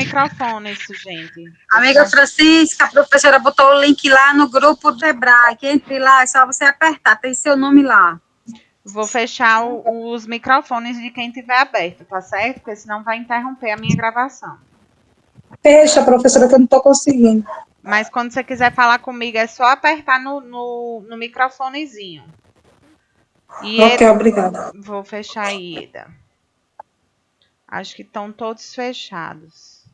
microfones, gente. Amiga Francisca, a professora botou o link lá no grupo do Hebraic. Entre lá, é só você apertar, tem seu nome lá. Vou fechar os microfones de quem tiver aberto, tá certo? Porque senão vai interromper a minha gravação. Fecha, professora, que eu não estou conseguindo. Mas quando você quiser falar comigo, é só apertar no microfonezinho. Ok, obrigada. Vou fechar aí, Ida. Acho que estão todos fechados.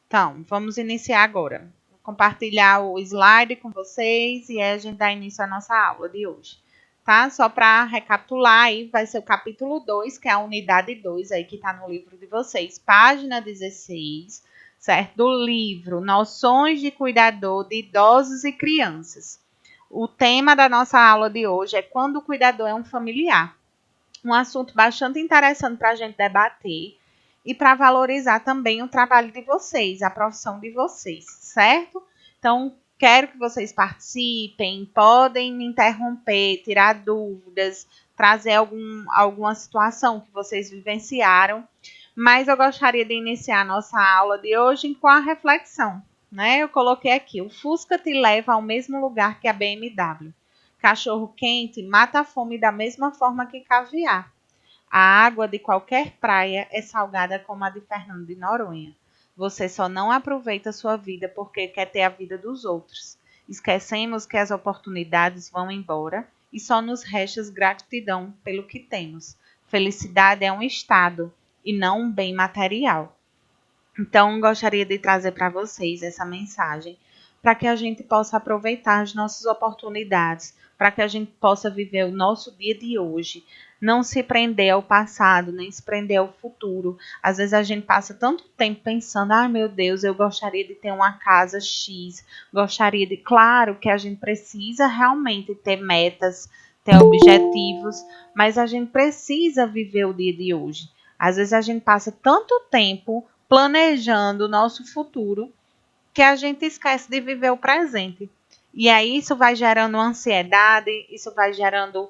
Então, vamos iniciar agora. Vou compartilhar o slide com vocês e aí a gente dá início à nossa aula de hoje. Tá? Só para recapitular, aí vai ser o capítulo 2, que é a unidade 2, aí que está no livro de vocês, página 16, certo? Do livro Noções de Cuidador de Idosos e Crianças. O tema da nossa aula de hoje é quando o cuidador é um familiar. Um assunto bastante interessante para a gente debater e para valorizar também o trabalho de vocês, a profissão de vocês, certo? Então, quero que vocês participem, podem me interromper, tirar dúvidas, trazer alguma situação que vocês vivenciaram, mas eu gostaria de iniciar a nossa aula de hoje com a reflexão, né? Eu coloquei aqui, o Fusca te leva ao mesmo lugar que a BMW. Cachorro quente mata a fome da mesma forma que caviar. A água de qualquer praia é salgada como a de Fernando de Noronha. Você só não aproveita a sua vida porque quer ter a vida dos outros. Esquecemos que as oportunidades vão embora e só nos resta gratidão pelo que temos. Felicidade é um estado e não um bem material. Então, gostaria de trazer para vocês essa mensagem para que a gente possa aproveitar as nossas oportunidades, para que a gente possa viver o nosso dia de hoje, não se prender ao passado, nem se prender ao futuro. Às vezes a gente passa tanto tempo pensando, meu Deus, eu gostaria de ter uma casa X, gostaria de... Claro que a gente precisa realmente ter metas, ter objetivos, mas a gente precisa viver o dia de hoje. Às vezes a gente passa tanto tempo planejando o nosso futuro que a gente esquece de viver o presente. E aí isso vai gerando ansiedade, isso vai gerando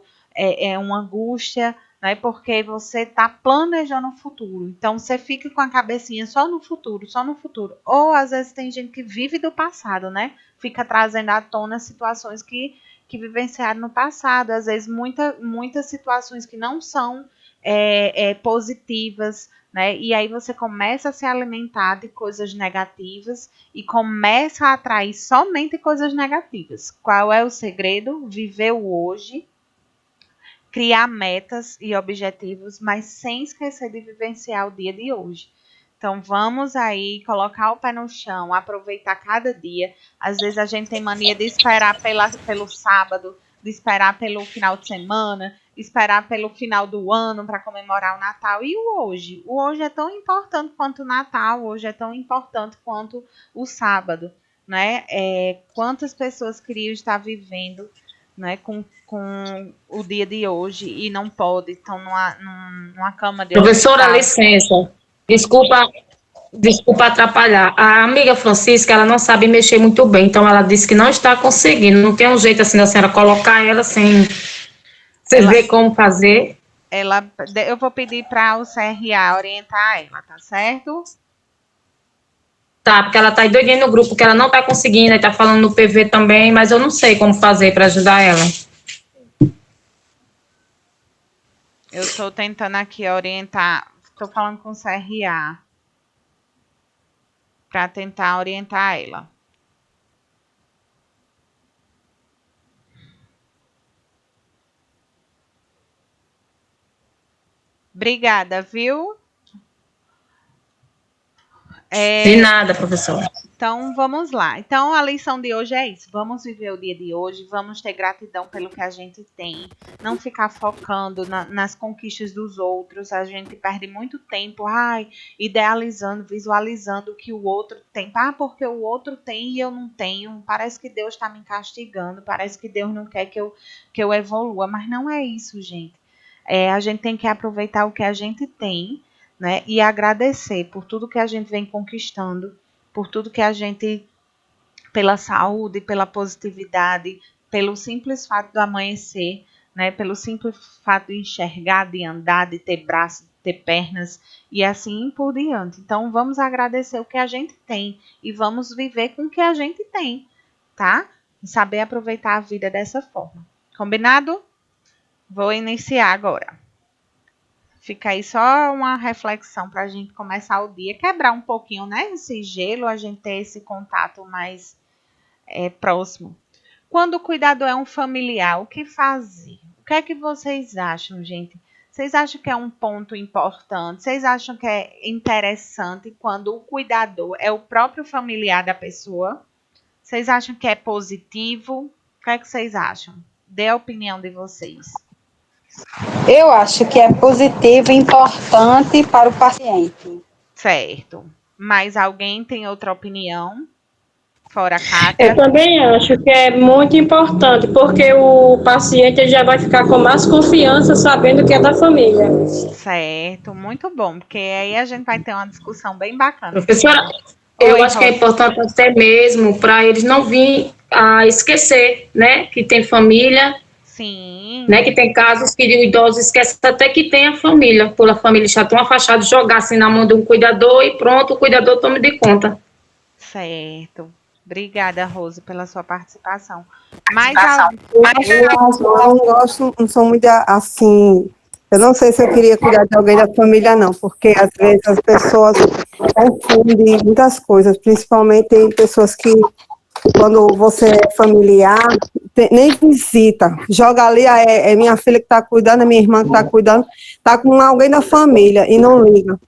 uma angústia, né? Porque você está planejando o futuro. Então você fica com a cabecinha só no futuro, só no futuro. Ou às vezes tem gente que vive do passado, né? Fica trazendo à tona situações que vivenciaram no passado. Às vezes muitas situações que não são positivas, né? E aí você começa a se alimentar de coisas negativas e começa a atrair somente coisas negativas. Qual é o segredo? Viver o hoje, criar metas e objetivos, mas sem esquecer de vivenciar o dia de hoje. Então vamos aí colocar o pé no chão, aproveitar cada dia. Às vezes a gente tem mania de esperar pelo sábado, de esperar pelo final de semana, esperar pelo final do ano para comemorar o Natal. E o hoje? O hoje é tão importante quanto o Natal, hoje é tão importante quanto o sábado, né? Quantas pessoas queriam estar vivendo, né, com o dia de hoje e não pode, estão numa cama de Professora, hospital. licença. Desculpa atrapalhar. A amiga Francisca, ela não sabe mexer muito bem, então ela disse que não está conseguindo. Não tem um jeito assim da senhora colocar ela sem você ver como fazer. Eu vou pedir para o CRA orientar ela, tá certo? Tá, porque ela tá doidinha no grupo, que ela não tá conseguindo, e tá falando no PV também, mas eu não sei como fazer para ajudar ela. Eu estou tentando aqui orientar, estou falando com o CRA para tentar orientar ela. Obrigada, viu? De nada, professora. Então, vamos lá. Então, a lição de hoje é isso. Vamos viver o dia de hoje, vamos ter gratidão pelo que a gente tem. Não ficar focando nas conquistas dos outros. A gente perde muito tempo, idealizando, visualizando o que o outro tem. Porque o outro tem e eu não tenho. Parece que Deus está me castigando, parece que Deus não quer que eu evolua. Mas não é isso, gente. A gente tem que aproveitar o que a gente tem, né, e agradecer por tudo que a gente vem conquistando, por tudo que a gente, pela saúde, pela positividade, pelo simples fato do amanhecer, né, pelo simples fato de enxergar, de andar, de ter braço, ter pernas e assim por diante. Então, vamos agradecer o que a gente tem e vamos viver com o que a gente tem, tá? E saber aproveitar a vida dessa forma. Combinado? Vou iniciar agora. Fica aí só uma reflexão para a gente começar o dia, quebrar um pouquinho, né, esse gelo, a gente ter esse contato mais próximo. Quando o cuidador é um familiar, o que fazer? O que é que vocês acham, gente? Vocês acham que é um ponto importante? Vocês acham que é interessante quando o cuidador é o próprio familiar da pessoa? Vocês acham que é positivo? O que é que vocês acham? Dê a opinião de vocês. Eu acho que é positivo e importante para o paciente. Certo. Mas alguém tem outra opinião? Fora a Kátia? Eu também acho que é muito importante, porque o paciente já vai ficar com mais confiança sabendo que é da família. Certo, muito bom, porque aí a gente vai ter uma discussão bem bacana. Professora, Oi, eu acho que é Rosa. importante até mesmo para eles não virem a esquecer, né, que tem família, Sim, né, que tem casos que o idoso esquece até que tem a família, por a família já tão afastada, jogar assim na mão de um cuidador e pronto, o cuidador tome de conta. certo. Obrigada, Rose, pela sua participação. Mas Eu não gosto, não sou muito assim. Eu não sei se eu queria cuidar de alguém da família, não, porque às vezes as pessoas confundem muitas coisas, principalmente tem pessoas que, quando você é familiar, nem visita, joga ali, é minha filha que está cuidando, é minha irmã que está cuidando, está com alguém da família e não liga.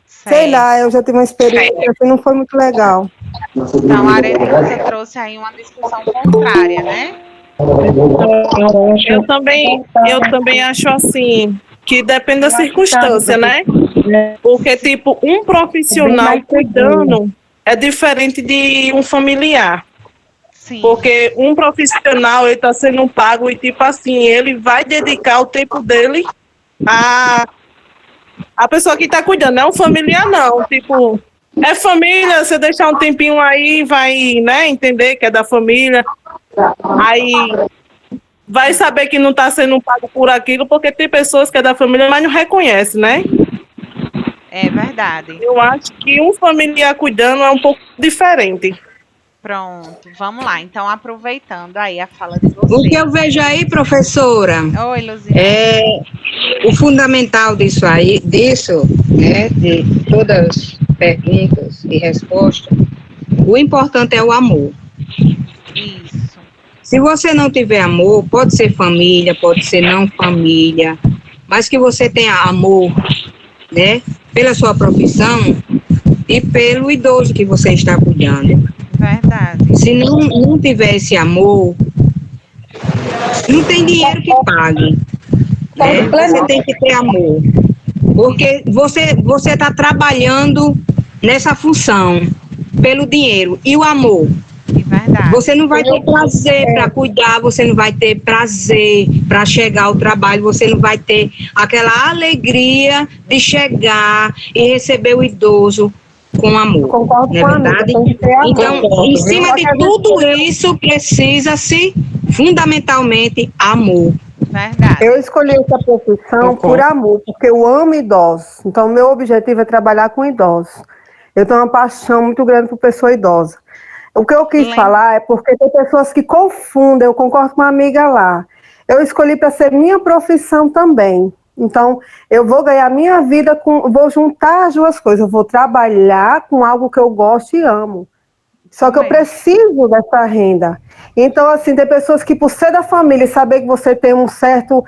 Sei lá, eu já tive uma experiência que não foi muito legal. Então, a Arenilza trouxe aí uma discussão contrária, né? Eu também acho assim, que depende da circunstância, né? Porque, tipo, um profissional cuidando é diferente de um familiar. Sim. Porque um profissional, ele tá sendo pago e, tipo assim, ele vai dedicar o tempo dele a pessoa que tá cuidando. Não é um familiar, não. Tipo, é família, você deixar um tempinho aí, vai, né, entender que é da família. Aí vai saber que não está sendo pago por aquilo, porque tem pessoas que é da família, mas não reconhece, né? É verdade. Eu acho que um familiar cuidando é um pouco diferente. Pronto, vamos lá. Então, aproveitando aí a fala de O que vocês. eu vejo aí, professora, Oi, Luzia. o fundamental disso, né, de todas as perguntas e respostas, o importante é o amor. Isso. Se você não tiver amor, pode ser família, pode ser não família, mas que você tenha amor, né, pela sua profissão e pelo idoso que você está cuidando. Verdade. Se não tiver esse amor, não tem dinheiro que pague. Né? Você tem que ter amor. Porque você está trabalhando nessa função pelo dinheiro. E o amor? Verdade. Você não vai ter prazer para cuidar, você não vai ter prazer para chegar ao trabalho, você não vai ter aquela alegria de chegar e receber o idoso com amor. Concordo não é com a verdade? amiga, tem que ter amor. Então, em cima de tudo isso, precisa-se fundamentalmente amor. Verdade. Eu escolhi essa profissão por amor, porque eu amo idosos. Então, meu objetivo é trabalhar com idosos. Eu tenho uma paixão muito grande por pessoa idosa. O que eu quis falar é porque tem pessoas que confundem, eu concordo com uma amiga lá. Eu escolhi para ser minha profissão também. Então, eu vou ganhar minha vida vou juntar as duas coisas. Eu vou trabalhar com algo que eu gosto e amo. Só que eu preciso dessa renda. Então, assim, tem pessoas que, por ser da família e saber que você tem um certo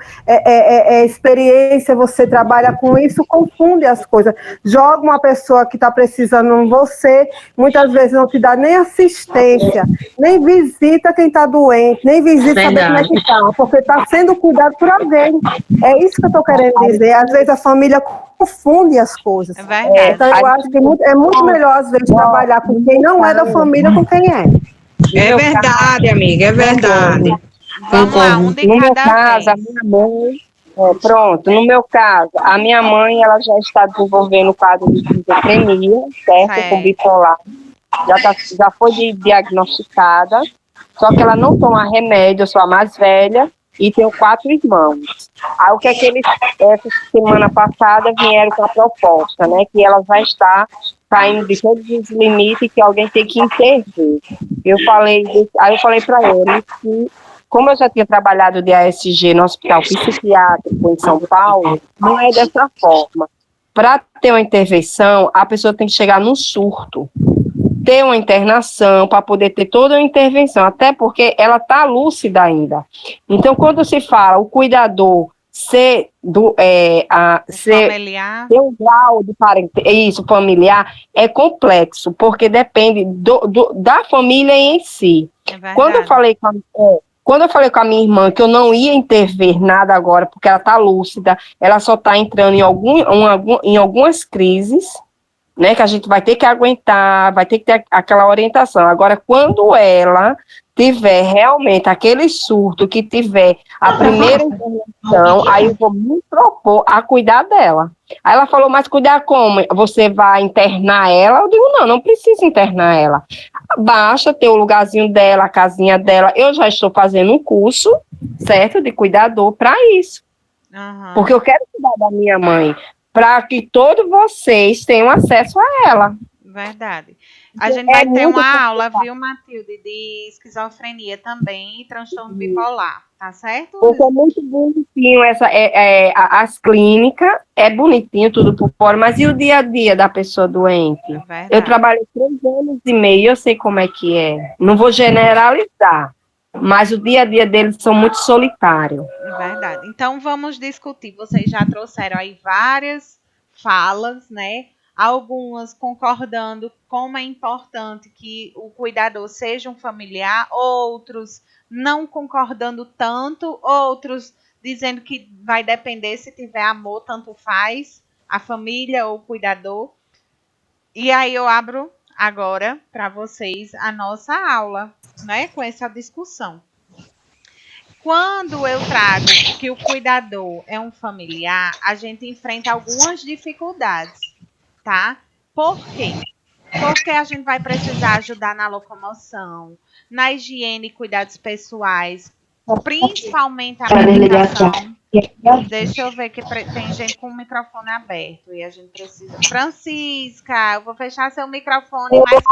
experiência, você trabalha com isso, confunde as coisas. Joga uma pessoa que está precisando em você, muitas vezes não te dá nem assistência, nem visita quem está doente, nem visita saber como é que está, porque está sendo cuidado por alguém. É isso que eu estou querendo dizer. Às vezes a família confunde as coisas. É verdade. Então, eu acho que é muito melhor, às vezes, trabalhar com quem não é da família com quem é. É verdade, amiga, é verdade. Vamos lá, um de No meu cada caso, vez. a minha mãe, no meu caso, a minha mãe, ela já está desenvolvendo o quadro de esquizofrenia, certo? Com bipolar. Já foi diagnosticada, só que ela não toma remédio, eu sou a mais velha, e tenho 4 irmãos. Aí o que é que eles, essa semana passada, vieram com a proposta, né? Que ela vai estar saindo de todos os limites que alguém tem que intervir. Aí eu falei para eles que, como eu já tinha trabalhado de ASG no hospital psiquiátrico em São Paulo, não é dessa forma. Para ter uma intervenção, a pessoa tem que chegar num surto, ter uma internação para poder ter toda uma intervenção, até porque ela está lúcida ainda. Então, quando se fala o cuidador ser Familiar. ter um grau de isso familiar é complexo, porque depende da família em si. É Quando eu falei com a minha irmã que eu não ia intervir nada agora, porque ela está lúcida, ela só está entrando em algumas crises, né, que a gente vai ter que aguentar, vai ter que ter aquela orientação. Agora, quando ela tiver realmente aquele surto, que tiver a primeira intervenção, aí eu vou me propor a cuidar dela. Aí ela falou, mas cuidar como? Você vai internar ela? Eu digo, não precisa internar ela. Basta ter o lugarzinho dela, a casinha dela. Eu já estou fazendo um curso, certo, de cuidador para isso. Porque eu quero cuidar da minha mãe, para que todos vocês tenham acesso a ela. Verdade. A gente vai ter uma aula, viu, Matilde, de esquizofrenia também e transtorno bipolar, tá certo? Porque é muito bonitinho as clínicas, é bonitinho tudo por fora, mas e o dia a dia da pessoa doente? Verdade. Eu trabalhei 3 anos e meio, eu sei como é que é. Não vou generalizar, mas o dia a dia deles são muito solitários. Verdade. Então vamos discutir. Vocês já trouxeram aí várias falas, né? Algumas concordando como é importante que o cuidador seja um familiar, outros não concordando tanto, outros dizendo que vai depender, se tiver amor, tanto faz, a família ou o cuidador. E aí eu abro agora para vocês a nossa aula, né? Com essa discussão. Quando eu trago que o cuidador é um familiar, a gente enfrenta algumas dificuldades, tá? Por quê? Porque a gente vai precisar ajudar na locomoção, na higiene e cuidados pessoais, principalmente a medicação. Deixa eu ver que tem gente com o microfone aberto e a gente precisa. Francisca, eu vou fechar seu microfone, mas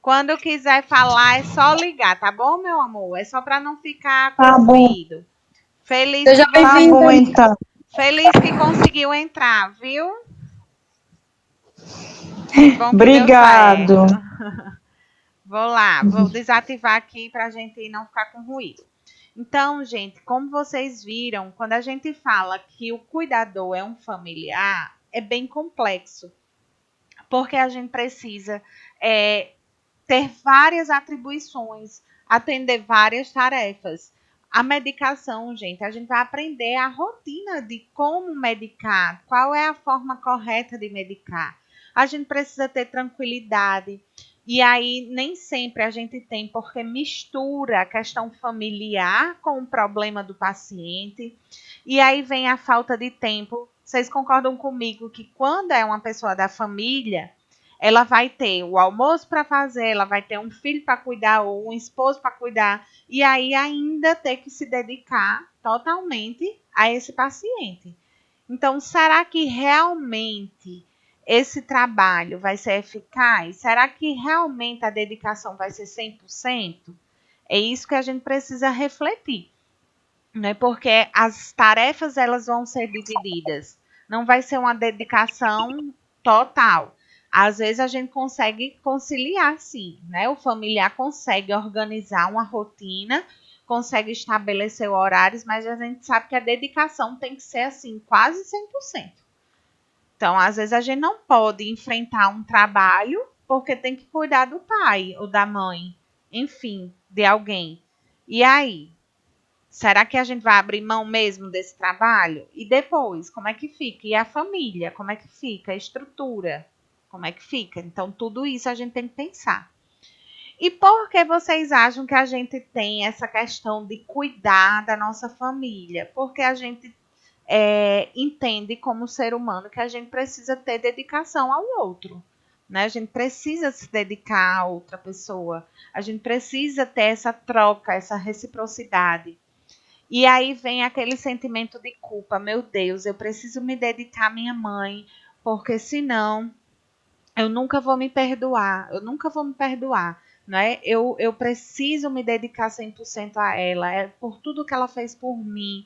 quando quiser falar é só ligar, tá bom, meu amor? É só para não ficar com ruído. Feliz Então. Feliz que conseguiu entrar, viu? Bom que Obrigado. deu certo. Vou lá, vou desativar aqui para a gente não ficar com ruído. Então, gente, como vocês viram, quando a gente fala que o cuidador é um familiar, é bem complexo. Porque a gente precisa ter várias atribuições, atender várias tarefas. A medicação, gente, a gente vai aprender a rotina de como medicar, qual é a forma correta de medicar. A gente precisa ter tranquilidade. E aí, nem sempre a gente tem, porque mistura a questão familiar com o problema do paciente. E aí vem a falta de tempo. Vocês concordam comigo que quando é uma pessoa da família, ela vai ter o almoço para fazer, ela vai ter um filho para cuidar ou um esposo para cuidar, e aí ainda ter que se dedicar totalmente a esse paciente. Então, será que realmente esse trabalho vai ser eficaz? Será que realmente a dedicação vai ser 100%? É isso que a gente precisa refletir, né? Porque as tarefas elas vão ser divididas. Não vai ser uma dedicação total. Às vezes a gente consegue conciliar, sim, né? O familiar consegue organizar uma rotina, consegue estabelecer horários, mas a gente sabe que a dedicação tem que ser, assim, quase 100%. Então, às vezes a gente não pode enfrentar um trabalho porque tem que cuidar do pai ou da mãe, enfim, de alguém. E aí? Será que a gente vai abrir mão mesmo desse trabalho? E depois, como é que fica? E a família, como é que fica? A estrutura, como é que fica? Então, tudo isso a gente tem que pensar. E por que vocês acham que a gente tem essa questão de cuidar da nossa família? Porque a gente entende como ser humano que a gente precisa ter dedicação ao outro, né? A gente precisa se dedicar a outra pessoa. A gente precisa ter essa troca, essa reciprocidade. E aí vem aquele sentimento de culpa. Meu Deus, eu preciso me dedicar à minha mãe, porque senão eu nunca vou me perdoar. Eu nunca vou me perdoar. Né? Eu preciso me dedicar 100% a ela. É por tudo que ela fez por mim.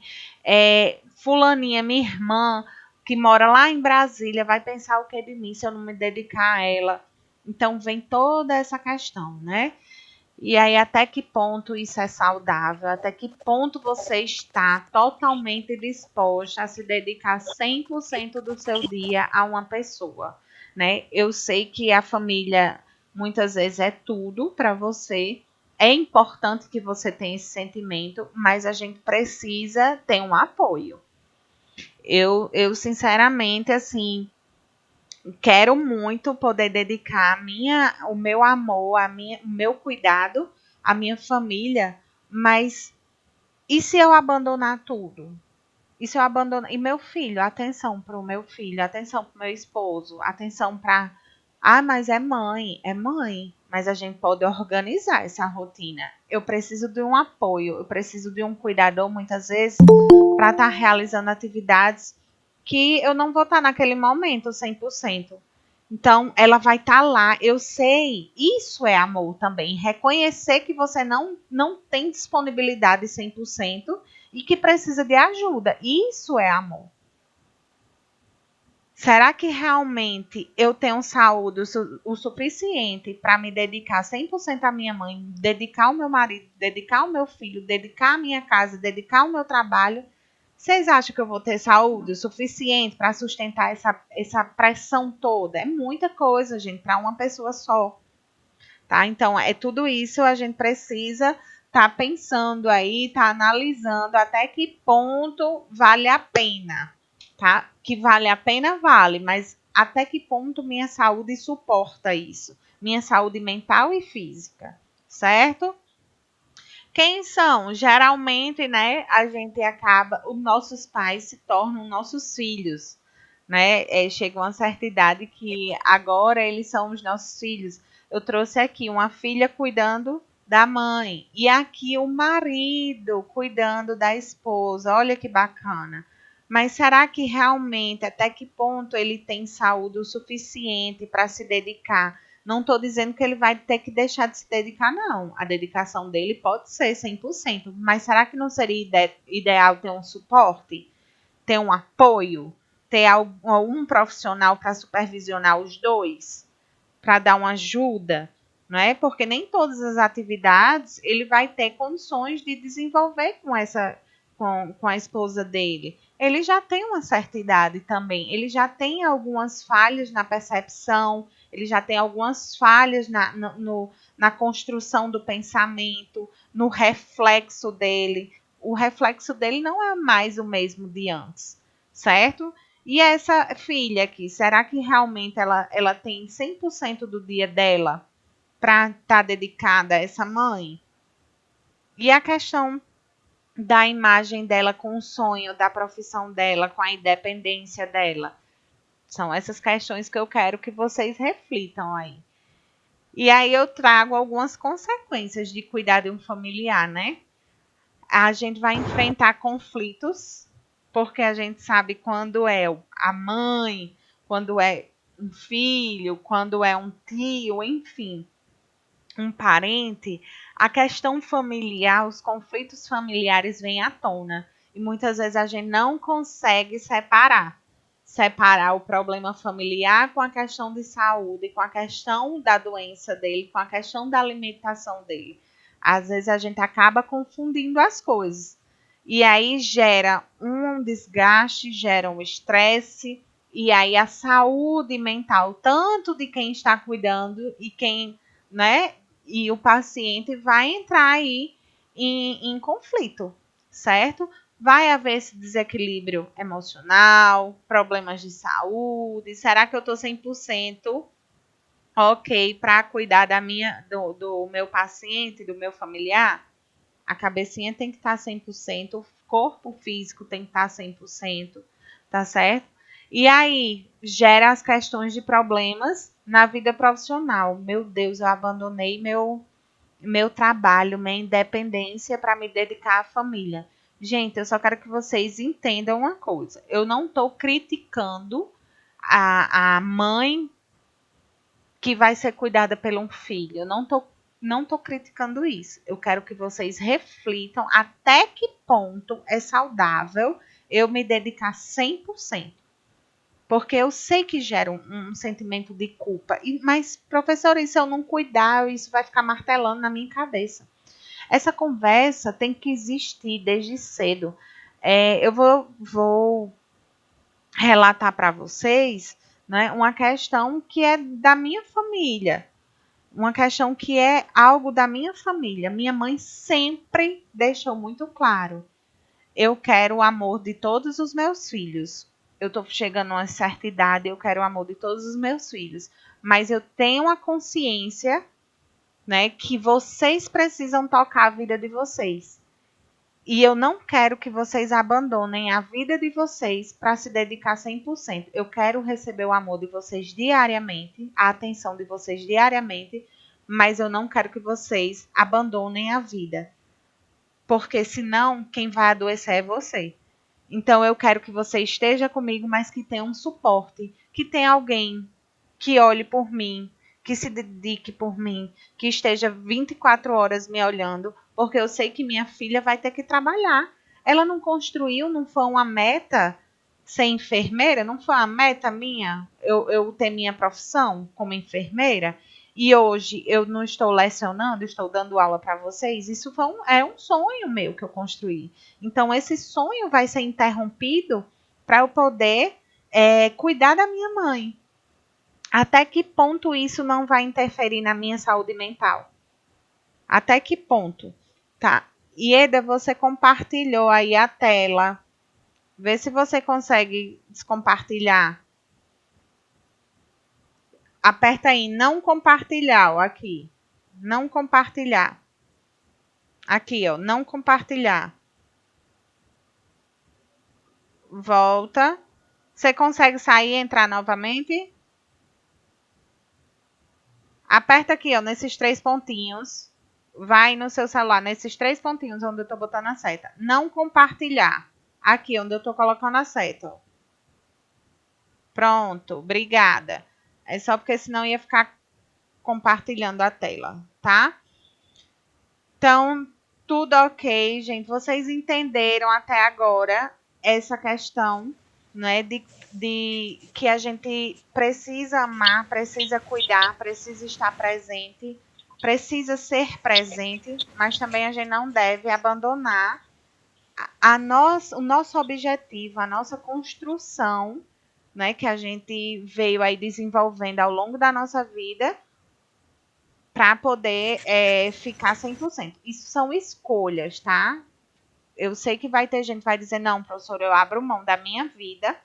Fulaninha, minha irmã, que mora lá em Brasília, vai pensar o que de mim se eu não me dedicar a ela. Então vem toda essa questão, né? E aí, até que ponto isso é saudável? Até que ponto você está totalmente disposta a se dedicar 100% do seu dia a uma pessoa, né? Eu sei que a família muitas vezes é tudo para você. É importante que você tenha esse sentimento, mas a gente precisa ter um apoio. Eu sinceramente, assim, quero muito poder dedicar o meu amor, o meu cuidado à minha família, mas e se eu abandonar tudo? E se eu abandonar? E meu filho, atenção para o meu filho, atenção para o meu esposo, atenção para. Ah, mas é mãe. Mas a gente pode organizar essa rotina. Eu preciso de um apoio, eu preciso de um cuidador muitas vezes para estar realizando atividades que eu não vou estar naquele momento 100%. Então, ela vai estar lá. Eu sei, isso é amor também. Reconhecer que você não tem disponibilidade 100% e que precisa de ajuda. Isso é amor. Será que realmente eu tenho saúde o suficiente para me dedicar 100% à minha mãe, dedicar ao meu marido, dedicar ao meu filho, dedicar à minha casa, dedicar ao meu trabalho? Vocês acham que eu vou ter saúde o suficiente para sustentar essa pressão toda? É muita coisa, gente, para uma pessoa só. Tá? Então, é tudo isso a gente precisa estar pensando aí, estar analisando até que ponto vale a pena. Tá? Que vale a pena, vale, mas até que ponto minha saúde suporta isso? Minha saúde mental e física, certo? Quem são? Geralmente, né, a gente acaba, os nossos pais se tornam nossos filhos, né? Chega uma certa idade que agora eles são os nossos filhos. Eu trouxe aqui uma filha cuidando da mãe e aqui o marido cuidando da esposa. Olha que bacana. Mas será que realmente, até que ponto ele tem saúde o suficiente para se dedicar? Não estou dizendo que ele vai ter que deixar de se dedicar, não. A dedicação dele pode ser 100%, mas será que não seria ideal ter um suporte? Ter um apoio? Ter algum profissional para supervisionar os dois? Para dar uma ajuda? Não é? Porque nem todas as atividades ele vai ter condições de desenvolver com a esposa dele. Ele já tem uma certa idade também. Ele já tem algumas falhas na percepção, ele já tem algumas falhas na construção do pensamento, no reflexo dele. O reflexo dele não é mais o mesmo de antes, certo? E essa filha aqui, será que realmente ela tem 100% do dia dela para estar dedicada a essa mãe? E a questão da imagem dela com o sonho, da profissão dela, com a independência dela? São essas questões que eu quero que vocês reflitam aí. E aí eu trago algumas consequências de cuidar de um familiar, né? A gente vai enfrentar conflitos, porque a gente sabe quando é a mãe, quando é um filho, quando é um tio, enfim, um parente, a questão familiar, os conflitos familiares vêm à tona. E muitas vezes a gente não consegue separar o problema familiar com a questão de saúde, com a questão da doença dele, com a questão da alimentação dele. Às vezes a gente acaba confundindo as coisas. E aí gera um desgaste, gera um estresse, e aí a saúde mental, tanto de quem está cuidando e quem, né, e o paciente vai entrar aí em conflito, certo? Vai haver esse desequilíbrio emocional, problemas de saúde. Será que eu estou 100% ok para cuidar do meu paciente, do meu familiar? A cabecinha tem que estar 100%, o corpo físico tem que estar 100%, tá certo? E aí, gera as questões de problemas na vida profissional. Meu Deus, eu abandonei meu trabalho, minha independência para me dedicar à família. Gente, eu só quero que vocês entendam uma coisa. Eu não estou criticando a mãe que vai ser cuidada por um filho. Eu não tô criticando isso. Eu quero que vocês reflitam até que ponto é saudável eu me dedicar 100%. Porque eu sei que gera um sentimento de culpa. Mas, professora, e se eu não cuidar, isso vai ficar martelando na minha cabeça. Essa conversa tem que existir desde cedo. Eu vou relatar para vocês, né, uma questão que é da minha família. Uma questão que é algo da minha família. Minha mãe sempre deixou muito claro. Eu quero o amor de todos os meus filhos. Eu estou chegando a uma certa idade, eu quero o amor de todos os meus filhos. Mas eu tenho a consciência, né, que vocês precisam tocar a vida de vocês. E eu não quero que vocês abandonem a vida de vocês para se dedicar 100%. Eu quero receber o amor de vocês diariamente, a atenção de vocês diariamente, mas eu não quero que vocês abandonem a vida. Porque senão, quem vai adoecer é você. Então, eu quero que você esteja comigo, mas que tenha um suporte, que tenha alguém que olhe por mim, que se dedique por mim, que esteja 24 horas me olhando, porque eu sei que minha filha vai ter que trabalhar. Ela não construiu, não foi uma meta ser enfermeira, não foi uma meta minha, eu ter minha profissão como enfermeira, e hoje eu não estou lecionando, estou dando aula para vocês. Isso é um sonho meu que eu construí. Então, esse sonho vai ser interrompido para eu poder cuidar da minha mãe. Até que ponto isso não vai interferir na minha saúde mental? Até que ponto? Tá. Ieda, você compartilhou aí a tela. Vê se você consegue descompartilhar. Aperta aí, não compartilhar, ó, aqui. Não compartilhar. Aqui, ó, não compartilhar. Volta. Você consegue sair e entrar novamente? Aperta aqui, ó, nesses 3 pontinhos. Vai no seu celular, nesses 3 pontinhos onde eu tô botando a seta. Não compartilhar. Aqui, onde eu tô colocando a seta, ó. Pronto, obrigada. É só porque senão ia ficar compartilhando a tela, tá? Então, tudo ok, gente. Vocês entenderam até agora essa questão, né, de que a gente precisa amar, precisa cuidar, precisa estar presente, precisa ser presente, mas também a gente não deve abandonar o nosso objetivo, a nossa construção, né, que a gente veio aí desenvolvendo ao longo da nossa vida para poder ficar 100%. Isso são escolhas, tá? Eu sei que vai ter gente que vai dizer, não, professora, eu abro mão da minha vida,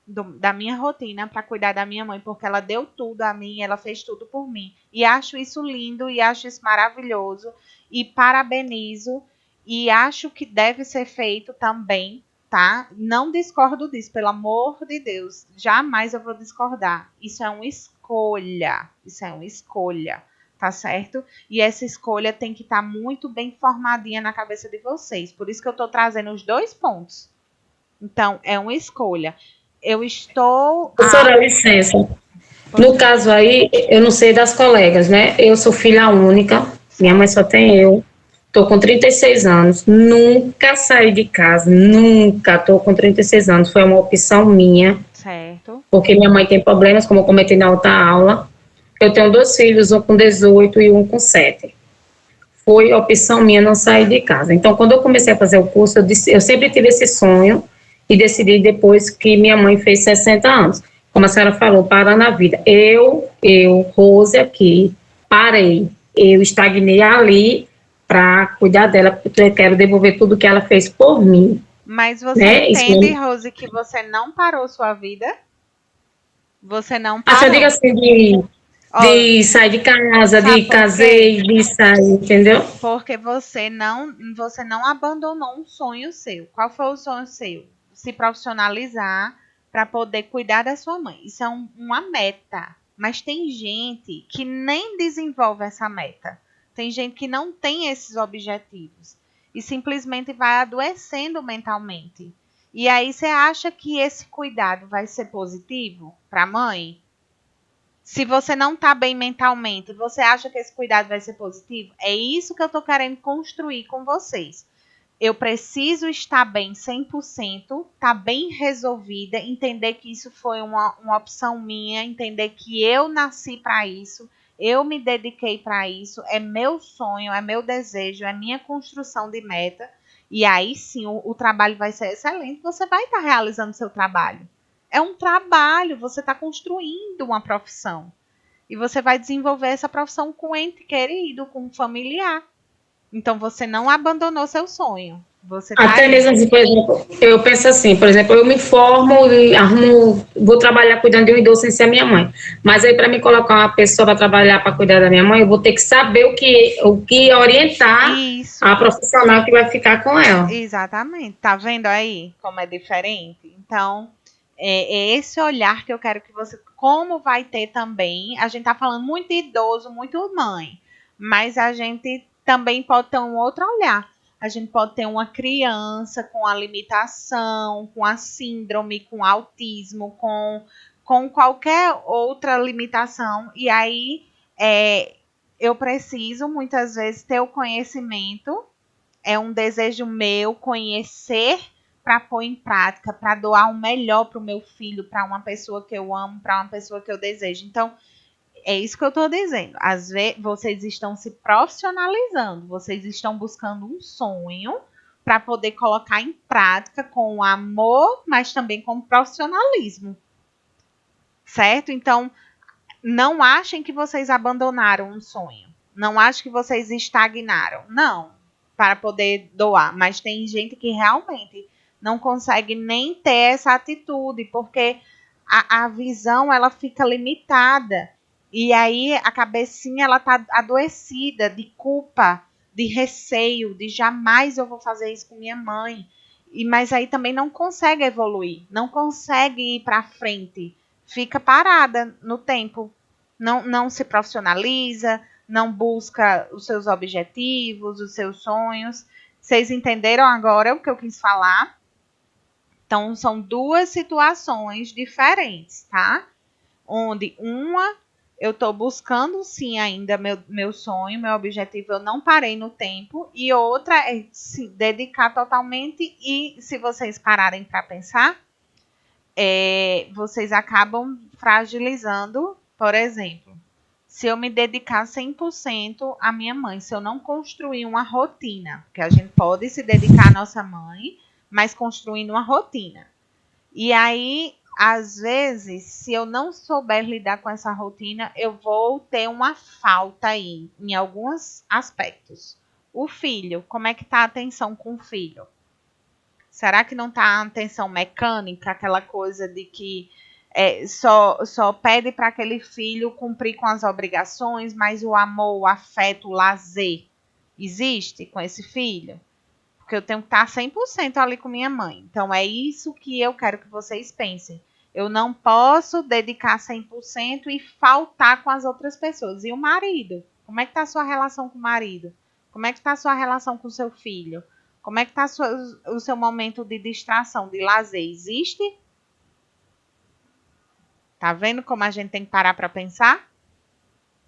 da minha rotina para cuidar da minha mãe, porque ela deu tudo a mim, ela fez tudo por mim. E acho isso lindo, e acho isso maravilhoso, e parabenizo, e acho que deve ser feito também, tá? Não discordo disso, pelo amor de Deus. Jamais eu vou discordar. Isso é uma escolha. Isso é uma escolha, tá certo? E essa escolha tem que estar muito bem formadinha na cabeça de vocês. Por isso que eu tô trazendo os 2 pontos. Então, é uma escolha. Eu estou... Professora, licença. No caso aí, eu não sei das colegas, né? Eu sou filha única, minha mãe só tem eu. Estou com 36 anos, nunca saí de casa, nunca. Estou com 36 anos, foi uma opção minha. Certo. Porque minha mãe tem problemas, como eu comentei na outra aula. Eu tenho 2 filhos, um com 18 e um com 7. Foi opção minha não sair de casa. Então, quando eu comecei a fazer o curso, eu sempre tive esse sonho e decidi depois que minha mãe fez 60 anos. Como a senhora falou, parar na vida. Eu, Rose aqui, parei. Eu estagnei ali para cuidar dela, porque eu quero devolver tudo que ela fez por mim. Mas você né? entende, Isso, Rose, que você não parou sua vida? Você não a senhora parou. diga assim, de sair de casa, sabe de por quê? casei, de sair, entendeu? Porque você não abandonou um sonho seu. Qual foi o sonho seu? Se profissionalizar para poder cuidar da sua mãe. Isso é uma meta. Mas tem gente que nem desenvolve essa meta. Tem gente que não tem esses objetivos. e simplesmente vai adoecendo mentalmente. E aí você acha que esse cuidado vai ser positivo para a mãe? Se você não está bem mentalmente, você acha que esse cuidado vai ser positivo? É isso que eu estou querendo construir com vocês. Eu preciso estar bem 100%, estar bem resolvida, entender que isso foi uma opção minha, entender que eu nasci para isso, eu me dediquei para isso, é meu sonho, é meu desejo, é minha construção de meta. E aí sim, o trabalho vai ser excelente, você vai estar realizando seu trabalho. É um trabalho, você está construindo uma profissão. E você vai desenvolver essa profissão com um ente querido, com um familiar. Então você não abandonou seu sonho. Você tá Até aí. mesmo assim, por exemplo, eu penso assim, por exemplo, eu me formo e arrumo, vou trabalhar cuidando de um idoso sem ser a minha mãe. Mas aí, para me colocar uma pessoa para trabalhar para cuidar da minha mãe, eu vou ter que saber o que orientar Isso. a profissional que vai ficar com ela. Exatamente. Tá vendo aí como é diferente? Então, é esse olhar que eu quero que você. Como vai ter também. A gente tá falando muito de idoso, muito mãe. Mas a gente também pode ter um outro olhar. A gente pode ter uma criança com a limitação, com a síndrome, com autismo, com qualquer outra limitação. E aí eu preciso, muitas vezes, ter o conhecimento. É um desejo meu conhecer para pôr em prática, para doar o melhor para o meu filho, para uma pessoa que eu amo, para uma pessoa que eu desejo. Então, é isso que eu estou dizendo. Às vezes, vocês estão se profissionalizando, vocês estão buscando um sonho para poder colocar em prática com amor, mas também com profissionalismo. Certo? Então, não achem que vocês abandonaram um sonho. Não achem que vocês estagnaram. Não. Para poder doar. Mas tem gente que realmente não consegue nem ter essa atitude, porque a visão ela fica limitada. E aí a cabecinha ela tá adoecida de culpa, de receio, de jamais eu vou fazer isso com minha mãe. Mas aí também não consegue evoluir, não consegue ir para frente, fica parada no tempo, não se profissionaliza, não busca os seus objetivos, os seus sonhos. Vocês entenderam agora o que eu quis falar? Então são duas situações diferentes, tá? Onde uma eu estou buscando sim ainda meu sonho, meu objetivo, eu não parei no tempo, e outra é se dedicar totalmente, e se vocês pararem para pensar, vocês acabam fragilizando, por exemplo, se eu me dedicar 100% à minha mãe, se eu não construir uma rotina, porque a gente pode se dedicar à nossa mãe, mas construindo uma rotina. E aí, às vezes, se eu não souber lidar com essa rotina, eu vou ter uma falta aí, em alguns aspectos. O filho, como é que está a atenção com o filho? Será que não está a atenção mecânica, aquela coisa de que só pede para aquele filho cumprir com as obrigações, mas o amor, o afeto, o lazer existe com esse filho? Porque eu tenho que estar 100% ali com minha mãe. Então, é isso que eu quero que vocês pensem. Eu não posso dedicar 100% e faltar com as outras pessoas. E o marido? Como é que está a sua relação com o marido? Como é que está a sua relação com o seu filho? Como é que está o seu momento de distração, de lazer? Existe? Tá vendo como a gente tem que parar para pensar?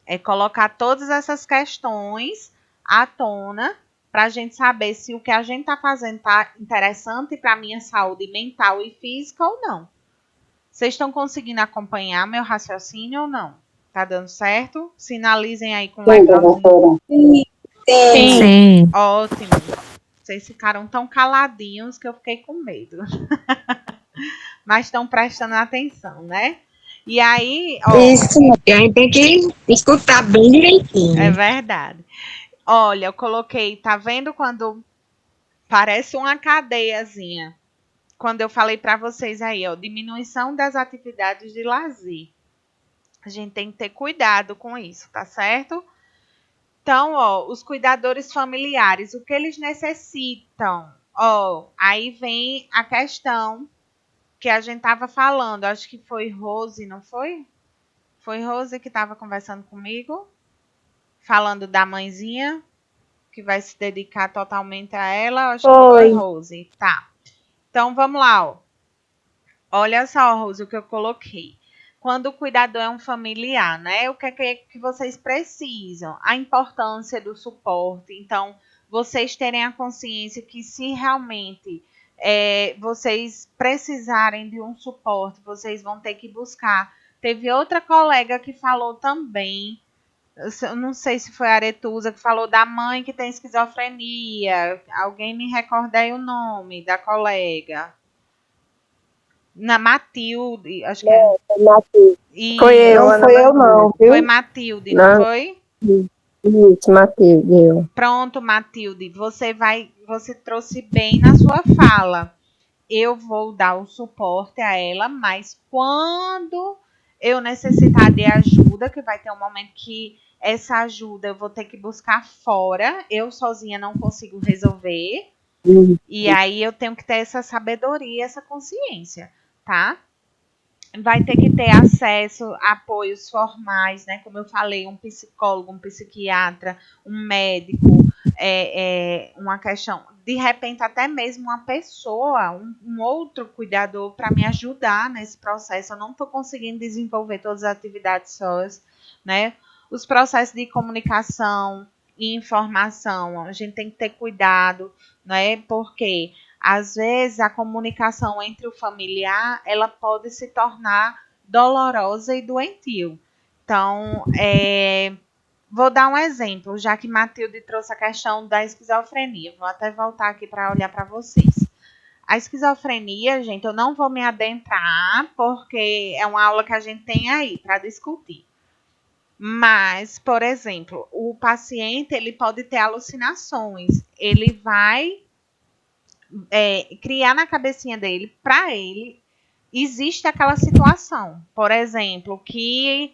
É colocar todas essas questões à tona para a gente saber se o que a gente está fazendo está interessante para a minha saúde mental e física ou não. Vocês estão conseguindo acompanhar meu raciocínio ou não? Tá dando certo? Sinalizem aí com o legalzinho. Sim. Ótimo. Vocês ficaram tão caladinhos que eu fiquei com medo. Mas estão prestando atenção, né? E aí, Isso, a gente tem que escutar bem direitinho. É verdade. Olha, eu coloquei, tá vendo quando parece uma cadeiazinha? Quando eu falei para vocês aí, ó, diminuição das atividades de lazer. A gente tem que ter cuidado com isso, tá certo? Então, ó, os cuidadores familiares, o que eles necessitam? Ó, aí vem a questão que a gente tava falando, acho que foi Rose, não foi? Foi Rose que estava conversando comigo, falando da mãezinha, que vai se dedicar totalmente a ela? Acho que foi Rose. Tá. Então, vamos lá, ó. Olha só, Rose, o que eu coloquei. Quando o cuidador é um familiar, né? O que é que vocês precisam? A importância do suporte. Então, vocês terem a consciência que se realmente vocês precisarem de um suporte, vocês vão ter que buscar. Teve outra colega que falou também, eu não sei se foi a Aretusa, que falou da mãe que tem esquizofrenia. Alguém me recorda aí o nome da colega? Na Matilde, acho que é. Matilde. Foi eu, não foi eu não, viu? Foi Matilde, não foi? Isso, Matilde, eu. Pronto, Matilde, você trouxe bem na sua fala. Eu vou dar o suporte a ela, mas quando eu necessitar de ajuda, que vai ter um momento que essa ajuda eu vou ter que buscar fora, eu sozinha não consigo resolver, e aí eu tenho que ter essa sabedoria, essa consciência, tá? Vai ter que ter acesso a apoios formais, né? Como eu falei, um psicólogo, um psiquiatra, um médico, uma questão, de repente até mesmo uma pessoa, um outro cuidador para me ajudar nesse processo. Eu não estou conseguindo desenvolver todas as atividades sós, né? Os processos de comunicação e informação, a gente tem que ter cuidado, né? Porque às vezes a comunicação entre o familiar, ela pode se tornar dolorosa e doentio. Então, vou dar um exemplo, já que Matilde trouxe a questão da esquizofrenia. Vou até voltar aqui para olhar para vocês. A esquizofrenia, gente, eu não vou me adentrar, porque é uma aula que a gente tem aí para discutir. Mas, por exemplo, o paciente ele pode ter alucinações. Ele vai criar na cabecinha dele, para ele, existe aquela situação. Por exemplo, que,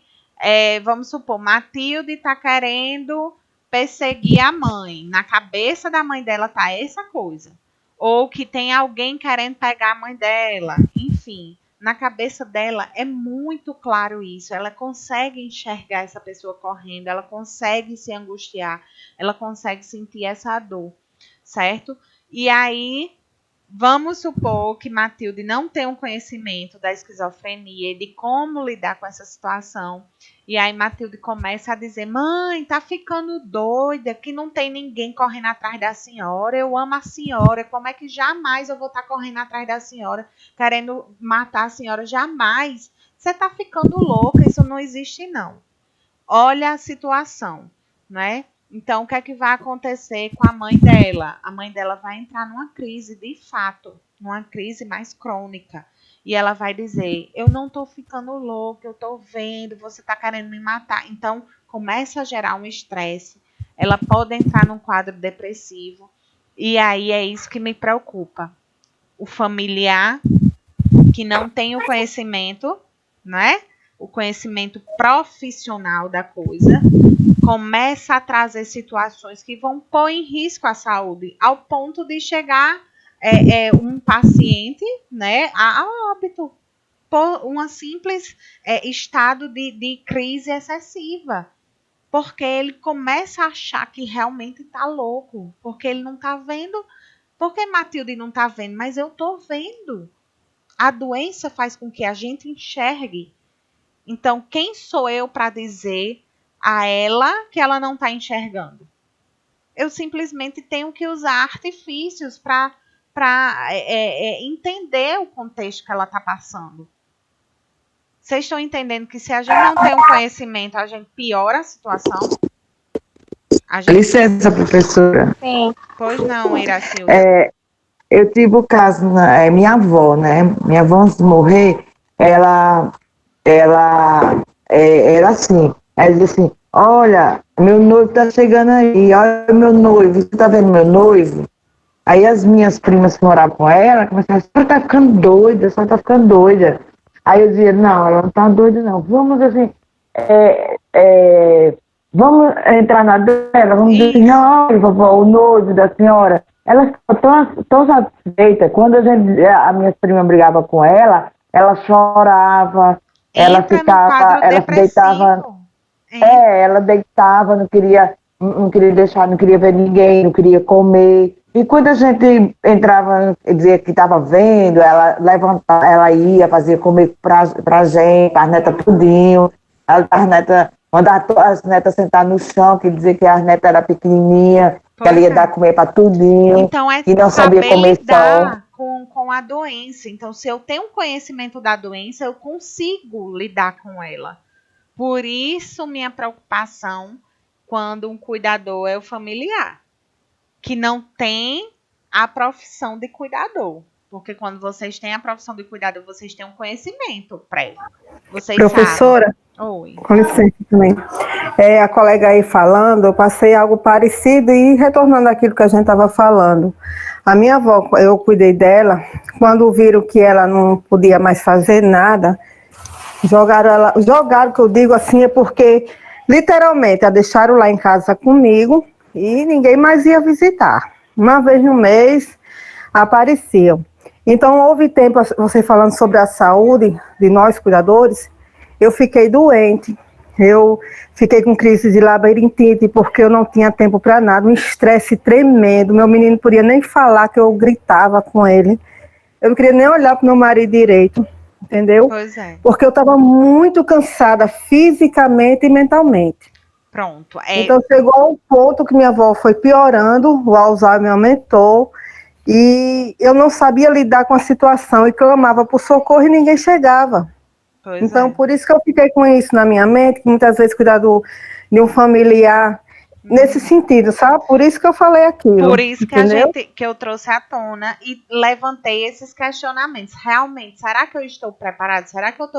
vamos supor, Matilde está querendo perseguir a mãe. Na cabeça da mãe dela tá essa coisa. Ou que tem alguém querendo pegar a mãe dela. Enfim, na cabeça dela é muito claro isso. Ela consegue enxergar essa pessoa correndo, ela consegue se angustiar, ela consegue sentir essa dor, certo? E aí, vamos supor que Matilde não tem um conhecimento da esquizofrenia e de como lidar com essa situação. E aí Matilde começa a dizer, mãe, tá ficando doida, que não tem ninguém correndo atrás da senhora, eu amo a senhora, como é que jamais eu vou estar correndo atrás da senhora, querendo matar a senhora? Jamais. Você tá ficando louca, isso não existe não. Olha a situação, né? Então, o que é que vai acontecer com a mãe dela? A mãe dela vai entrar numa crise, de fato, numa crise mais crônica. E ela vai dizer, eu não estou ficando louca, eu estou vendo, você está querendo me matar. Então, começa a gerar um estresse. Ela pode entrar num quadro depressivo. E aí é isso que me preocupa. O familiar que não tem o conhecimento, né? O conhecimento profissional da coisa, começa a trazer situações que vão pôr em risco a saúde, ao ponto de chegar um paciente, né, a óbito, por um simples estado de crise excessiva. Porque ele começa a achar que realmente está louco, porque ele não está vendo. Porque Matilde não está vendo, mas eu estou vendo. A doença faz com que a gente enxergue. Então, quem sou eu para dizer a ela que ela não está enxergando? Eu simplesmente tenho que usar artifícios para entender o contexto que ela está passando. Vocês estão entendendo que se a gente não tem um conhecimento, a gente piora a situação? Licença, professora. Sim. Pois não, Iracilda. Eu tive o caso, minha avó, né? Minha avó, antes de morrer, ela era assim. Ela dizia assim, olha, meu noivo tá chegando aí, olha meu noivo, você tá vendo meu noivo? Aí as minhas primas que moravam com ela começaram a dizer, a senhora tá ficando doida, a senhora tá ficando doida. Aí eu dizia, não, ela não tá doida não, vamos assim, vamos entrar na dela, vamos dizer assim, não, olha, vovó, o noivo da senhora. Elas estão tão satisfeitas. Quando a minha prima brigava com ela chorava, ela ficava, ela deitava, ela deitava, não queria não queria deixar, não queria ver ninguém, não queria comer. E quando a gente entrava, dizia que estava vendo, ela levantava, ela ia, fazia comer pra gente, as netas tudinho. As netas, mandava as netas sentar no chão, que dizia que as netas eram pequenininhas, que ela ia dar comer para tudinho. Então é e não sabia saber comer lidar com a doença. Então, se eu tenho um conhecimento da doença, eu consigo lidar com ela. Por isso, minha preocupação quando um cuidador é o familiar, que não tem a profissão de cuidador. Porque quando vocês têm a profissão de cuidador, vocês têm um conhecimento prévio. Vocês Professora, sabem. Oi. com licença também. A colega aí falando, eu passei algo parecido e retornando àquilo que a gente estava falando. A minha avó, eu cuidei dela, quando viram que ela não podia mais fazer nada, jogaram, que eu digo assim, é porque literalmente a deixaram lá em casa comigo e ninguém mais ia visitar. Uma vez no mês apareciam. Então houve tempo, você falando sobre a saúde de nós cuidadores, eu fiquei doente, eu fiquei com crise de labirintite porque eu não tinha tempo para nada, um estresse tremendo, meu menino não podia nem falar, que eu gritava com ele, eu não queria nem olhar para o meu marido direito, entendeu? Pois é. Porque eu estava muito cansada fisicamente e mentalmente. Pronto. Então chegou a um ponto que minha avó foi piorando, o Alzheimer aumentou, e eu não sabia lidar com a situação e clamava por socorro e ninguém chegava. Então, por isso que eu fiquei com isso na minha mente, que muitas vezes cuidar de um familiar nesse sentido, sabe? Por isso que eu falei aquilo. Por isso que entendeu? que eu trouxe à tona e levantei esses questionamentos. Realmente, será que eu estou preparada? Será que eu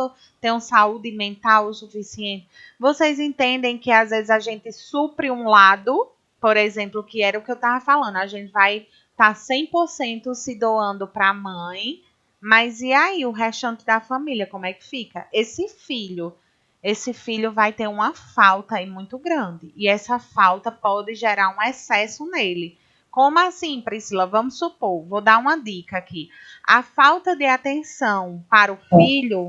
tenho saúde mental o suficiente? Vocês entendem que às vezes a gente supre um lado, por exemplo, que era o que eu estava falando, a gente vai estar 100% se doando para a mãe, mas e aí o restante da família, como é que fica? Esse filho vai ter uma falta aí muito grande. E essa falta pode gerar um excesso nele. Como assim, Priscila? Vamos supor, vou dar uma dica aqui. A falta de atenção para o filho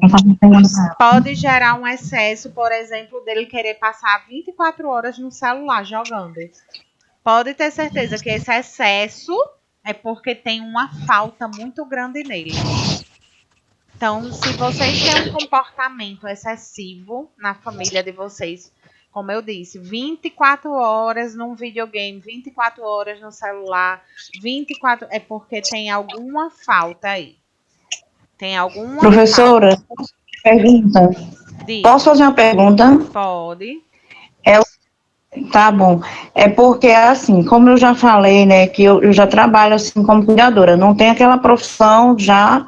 pode gerar um excesso, por exemplo, dele querer passar 24 horas no celular jogando. Pode ter certeza que esse excesso é porque tem uma falta muito grande nele. Então, se vocês têm um comportamento excessivo na família de vocês, como eu disse, 24 horas num videogame, 24 horas no celular, 24 é porque tem alguma falta aí. Tem alguma Professora, falta. pergunta. Diz. Posso fazer uma pergunta? Pode. Tá bom. É porque, assim, como eu já falei, né, que eu já trabalho, assim, como cuidadora, não tem aquela profissão já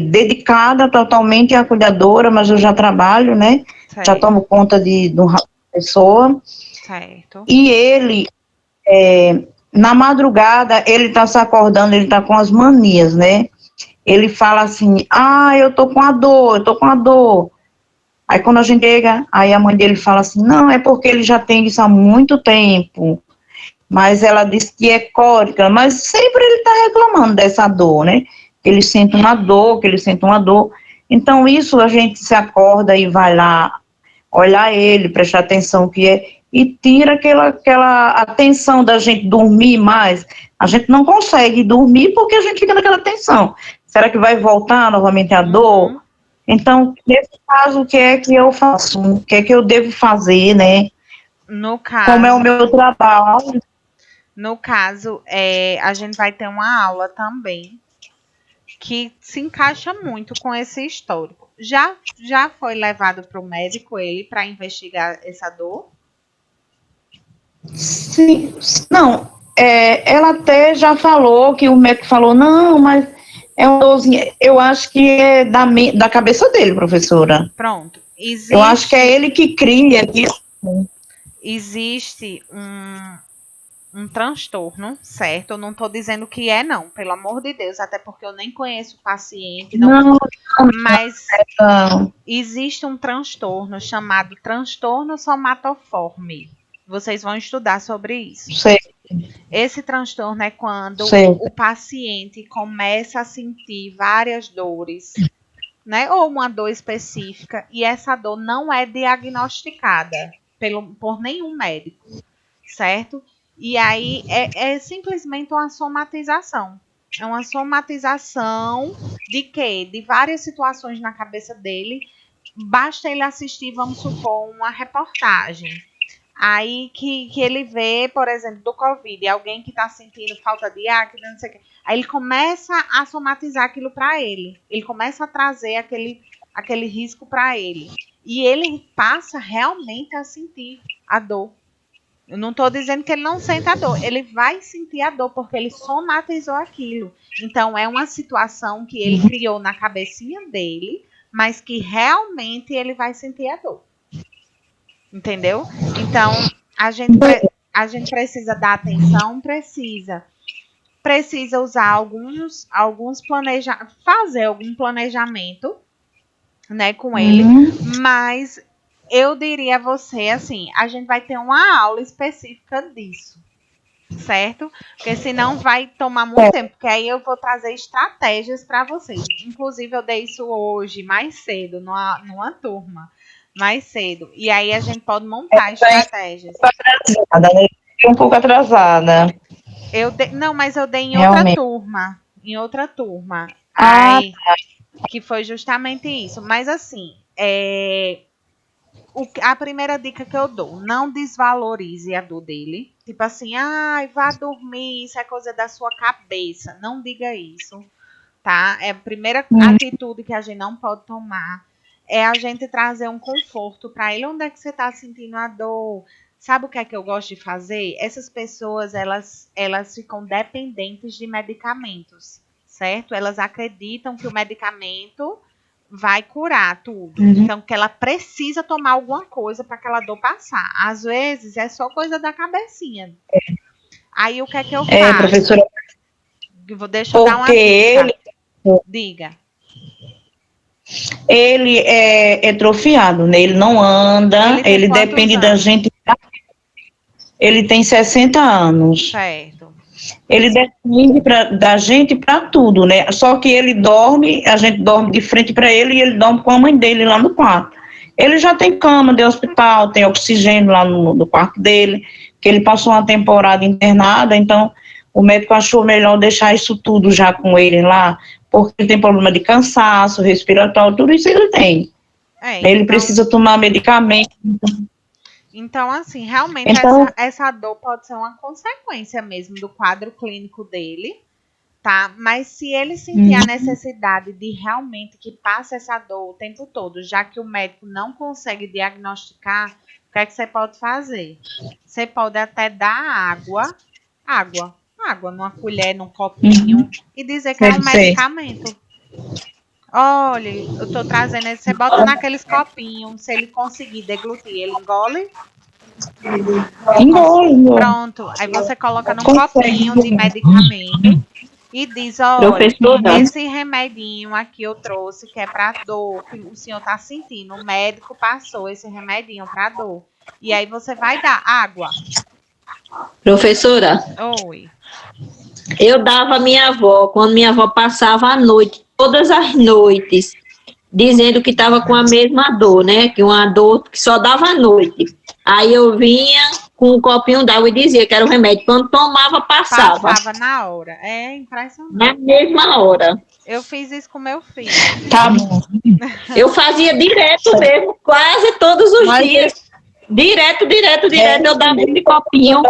dedicada totalmente à cuidadora, mas eu já trabalho, né, Certo. já tomo conta de uma pessoa. Certo. E ele, na madrugada, ele tá se acordando, ele tá com as manias, né, ele fala assim, eu tô com a dor. Aí quando a gente chega, aí a mãe dele fala assim, não, é porque ele já tem isso há muito tempo, mas ela disse que é cólica, mas sempre ele está reclamando dessa dor, né, que ele sente uma dor, então isso a gente se acorda e vai lá, olhar ele, prestar atenção que e tira aquela atenção da gente dormir mais, a gente não consegue dormir porque a gente fica naquela tensão, será que vai voltar novamente a dor? Então, nesse caso, o que é que eu faço? O que é que eu devo fazer, né? No caso, como é o meu trabalho? No caso, a gente vai ter uma aula também que se encaixa muito com esse histórico. Já foi levado para o médico ele para investigar essa dor? Sim, não. Ela até já falou que o médico falou, não, mas é uma dorzinha. Eu acho que é da cabeça dele, professora. Pronto. Eu acho que é ele que cria isso. Existe um transtorno, certo? Eu não estou dizendo que não, pelo amor de Deus, até porque eu nem conheço o paciente. Mas existe um transtorno chamado transtorno somatoforme. Vocês vão estudar sobre isso. Sei. Esse transtorno é quando o paciente começa a sentir várias dores, né? Ou uma dor específica, e essa dor não é diagnosticada por nenhum médico. certo? E aí é simplesmente uma somatização. É uma somatização de quê? De várias situações na cabeça dele. Basta ele assistir, vamos supor, uma reportagem. Aí que ele vê, por exemplo, do Covid, alguém que está sentindo falta de ar, que não sei o quê. Aí ele começa a somatizar aquilo para ele. Ele começa a trazer aquele risco para ele. E ele passa realmente a sentir a dor. Eu não estou dizendo que ele não sente a dor. Ele vai sentir a dor porque ele somatizou aquilo. Então, é uma situação que ele criou na cabecinha dele, mas que realmente ele vai sentir a dor. Entendeu? Então, a gente precisa dar atenção, precisa usar alguns fazer algum planejamento, né, com ele, mas eu diria a você, assim, a gente vai ter uma aula específica disso, certo? Porque senão vai tomar muito tempo, porque aí eu vou trazer estratégias para vocês. Inclusive, eu dei isso hoje, mais cedo, numa turma. Mais cedo. E aí a gente pode montar estratégias. Um pouco atrasada. Não, mas eu dei em Realmente. outra turma. Aí, que foi justamente isso. Mas assim, a primeira dica que eu dou, não desvalorize a dor dele. Tipo assim, vá dormir, isso é coisa da sua cabeça. Não diga isso, tá? É a primeira atitude que a gente não pode tomar. É a gente trazer um conforto para ele. Onde é que você está sentindo a dor? Sabe o que é que eu gosto de fazer? Essas pessoas, elas ficam dependentes de medicamentos, certo? Elas acreditam que o medicamento vai curar tudo. Então, que ela precisa tomar alguma coisa para aquela dor passar. Às vezes, é só coisa da cabecinha. Aí, o que é que eu faço? Professora, Deixa eu dar uma dica. Diga. Ele é atrofiado, né? Ele não anda, ele depende da gente. Ele tem 60 anos. Certo. Ele depende da gente para tudo, né? Só que ele dorme, a gente dorme de frente para ele e ele dorme com a mãe dele lá no quarto. Ele já tem cama de hospital, tem oxigênio lá no quarto dele, que ele passou uma temporada internada, então o médico achou melhor deixar isso tudo já com ele lá, porque ele tem problema de cansaço, respiratório, tudo isso ele tem. Ele precisa tomar medicamento. Então, assim, realmente essa dor pode ser uma consequência mesmo do quadro clínico dele, tá? Mas se ele sentir a necessidade de realmente que passe essa dor o tempo todo, já que o médico não consegue diagnosticar, o que é que você pode fazer? Você pode até dar água numa colher, num copinho, e dizer que é um medicamento. Olha, eu tô trazendo esse, você bota naqueles copinhos, se ele conseguir deglutir, ele engole? Engole. Pronto, aí você coloca num copinho de medicamento e diz, olha, esse remedinho aqui eu trouxe, que é pra dor, que o senhor tá sentindo, o médico passou esse remedinho pra dor. E aí você vai dar água. Professora. Oi. Eu dava a minha avó, quando minha avó passava a noite, todas as noites, dizendo que estava com a mesma dor, né? Que uma dor que só dava à noite. Aí eu vinha com um copinho d'água e dizia que era o remédio. Quando tomava, passava. Passava na hora. É impressionante. Na mesma hora. Eu fiz isso com meu filho. Tá bom. Eu fazia direto mesmo, quase todos os dias. Direto, eu dava esse copinho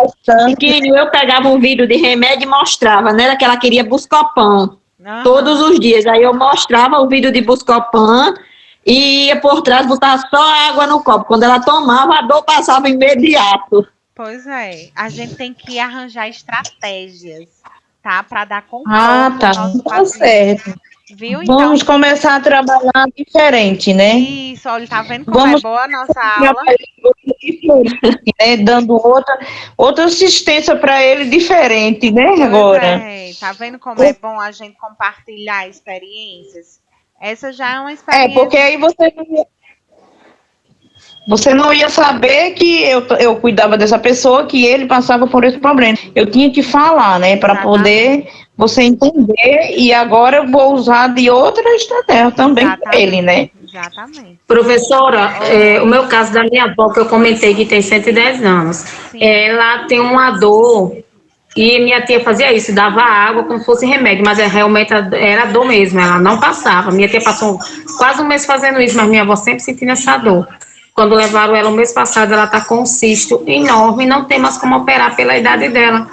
pequenininho, eu pegava um vidro de remédio e mostrava, né, que ela queria Buscopan, todos os dias, aí eu mostrava o vidro de Buscopan e ia por trás, botava só água no copo, quando ela tomava, a dor passava imediato. Pois é, a gente tem que arranjar estratégias, tá, para dar conforto tá certo. Viu? Então, vamos começar a trabalhar diferente, né? Isso, olha, tá vendo como é boa a nossa aula? Né? Dando outra assistência para ele diferente, né? Pois agora. Tá vendo como é bom a gente compartilhar experiências? Essa já é uma experiência. Porque aí você não ia saber que eu cuidava dessa pessoa, que ele passava por esse problema. Eu tinha que falar, né? Para poder você entender, e agora eu vou usar de outra estratégia também com ele, né? Exatamente. Professora, o meu caso da minha avó, que eu comentei que tem 110 anos, Sim. ela tem uma dor e minha tia fazia isso, dava água como se fosse remédio, mas realmente era dor mesmo, ela não passava. Minha tia passou quase um mês fazendo isso, mas minha avó sempre sentindo essa dor. Quando levaram ela o mês passado, ela está com um cisto enorme e não tem mais como operar pela idade dela.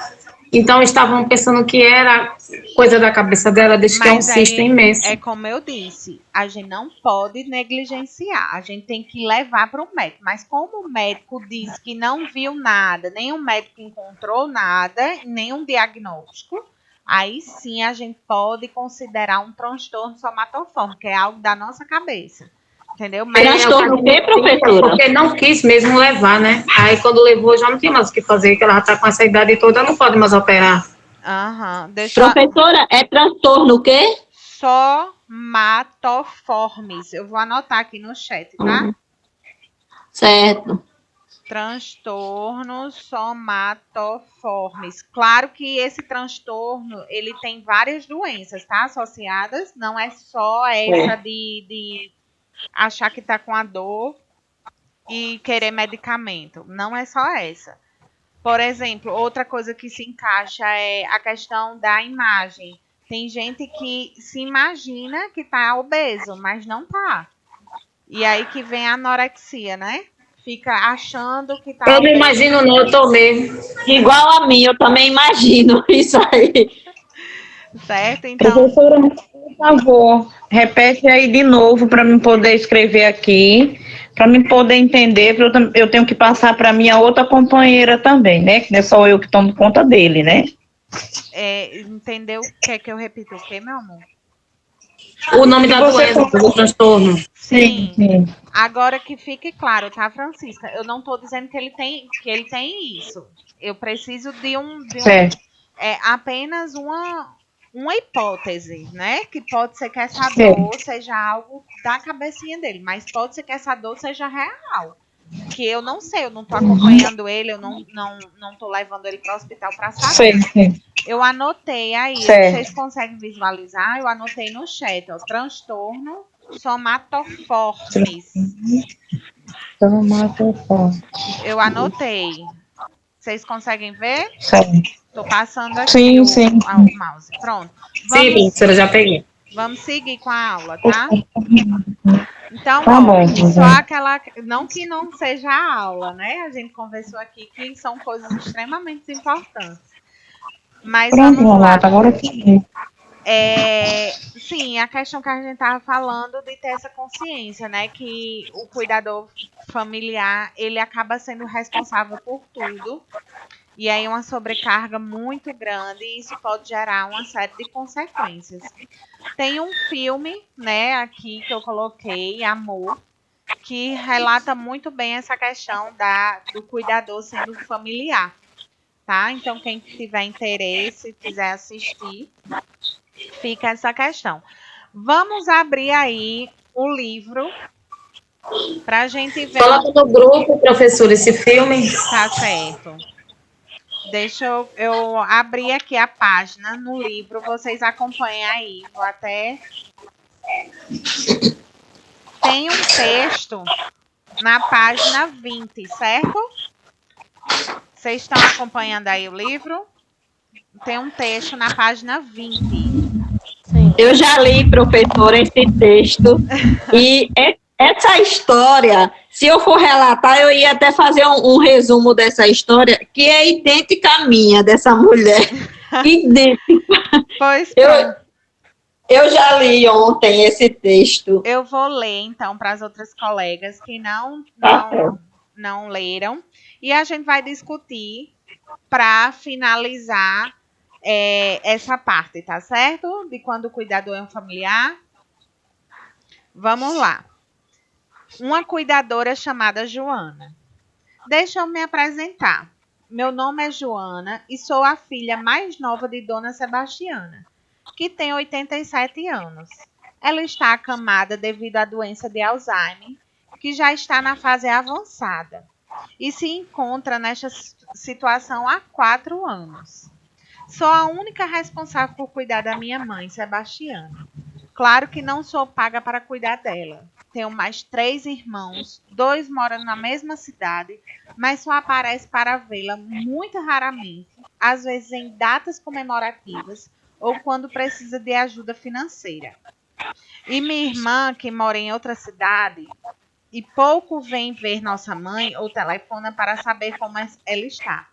Então, estavam pensando que era coisa da cabeça dela, desde que é um Mas cisto aí, imenso. é como eu disse, a gente não pode negligenciar, a gente tem que levar para o médico. Mas como o médico diz que não viu nada, nem o médico encontrou nada, nenhum diagnóstico, aí sim a gente pode considerar um transtorno somatoforme, que é algo da nossa cabeça. Entendeu? Mas Transtorno o quê, professora? Porque não quis mesmo levar, né? Aí quando levou, já não tinha mais o que fazer, que ela já está com essa idade toda, não pode mais operar. Professora, é transtorno o quê? Somatoformes. Eu vou anotar aqui no chat, tá? Certo. Transtornos somatoformes. Claro que esse transtorno, ele tem várias doenças, tá? Associadas. Não é só essa de achar que tá com a dor e querer medicamento. Não é só essa. Por exemplo, outra coisa que se encaixa é a questão da imagem. Tem gente que se imagina que tá obeso, mas não tá. E aí que vem a anorexia, né? Fica achando que tá Eu obeso. não imagino não, eu tô mesmo. Igual a mim, eu também imagino isso aí. Certo? Então, Professora, por favor, repete aí de novo para mim poder escrever aqui, para mim poder entender, eu tenho que passar para minha outra companheira também, né? Que não é só eu que tomo conta dele, né? entendeu? Quer que eu repita o quê, meu amor? O nome da doença, do transtorno. Sim. Agora que fique claro, tá, Francisca? Eu não tô dizendo que ele tem isso. Eu preciso de Certo. apenas uma hipótese, né? Que pode ser que essa dor seja algo da cabecinha dele, mas pode ser que essa dor seja real. Que eu não sei, eu não tô acompanhando ele, eu não tô levando ele para o hospital para saber. Sim. Eu anotei aí, Certo. vocês conseguem visualizar? Eu anotei no chat, ó, transtorno somatoformes. Eu anotei. Vocês conseguem ver? Sim. Tô passando aqui o mouse. Pronto. Sim, professora, já peguei. Vamos seguir com a aula, tá? Então, Tá bom. só aquela... Não que não seja a aula, né? A gente conversou aqui que são coisas extremamente importantes. Mas Pronto, vamos lá. Renata, agora sim. Sim, a questão que a gente estava falando de ter essa consciência, né? Que o cuidador familiar, ele acaba sendo responsável por tudo. E aí uma sobrecarga muito grande e isso pode gerar uma série de consequências. Tem um filme, né, aqui que eu coloquei, Amor, que relata muito bem essa questão do cuidador sendo familiar, tá? Então, quem tiver interesse, quiser assistir, fica essa questão. Vamos abrir aí o livro pra gente ver. Coloca no grupo, professor, esse filme. Tá certo. Deixa eu abrir aqui a página no livro, vocês acompanhem aí. Vou até... Tem um texto na página 20, certo? Vocês estão acompanhando aí o livro? Tem um texto na página 20. Eu já li, professora, esse texto. E essa história, se eu for relatar, eu ia até fazer um resumo dessa história, que é idêntica à minha, dessa mulher. Idêntica. Pois eu já li ontem esse texto. Eu vou ler, então, para as outras colegas que não leram. E a gente vai discutir para finalizar essa parte, tá certo? De quando o cuidador é um familiar. Vamos lá. Uma cuidadora chamada Joana. Deixa eu me apresentar. Meu nome é Joana e sou a filha mais nova de Dona Sebastiana, que tem 87 anos. Ela está acamada devido à doença de Alzheimer, que já está na fase avançada, e se encontra nesta situação há 4 anos. Sou a única responsável por cuidar da minha mãe, Sebastiana. Claro que não sou paga para cuidar dela. tenho mais 3 irmãos, 2 moram na mesma cidade, mas só aparece para vê-la muito raramente, às vezes em datas comemorativas ou quando precisa de ajuda financeira. E minha irmã, que mora em outra cidade, e pouco vem ver nossa mãe ou telefona para saber como ela está.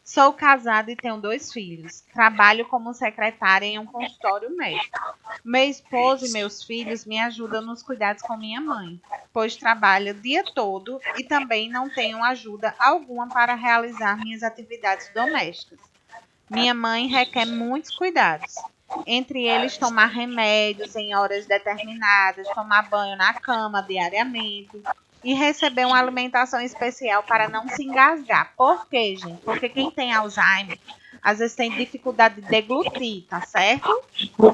Sou casada e tenho 2 filhos. Trabalho como secretária em um consultório médico. Meu esposo e meus filhos me ajudam nos cuidados com minha mãe, pois trabalho o dia todo e também não tenho ajuda alguma para realizar minhas atividades domésticas. Minha mãe requer muitos cuidados, entre eles tomar remédios em horas determinadas, tomar banho na cama diariamente e receber uma alimentação especial para não se engasgar. Por quê, gente? Porque quem tem Alzheimer, às vezes tem dificuldade de deglutir, tá certo?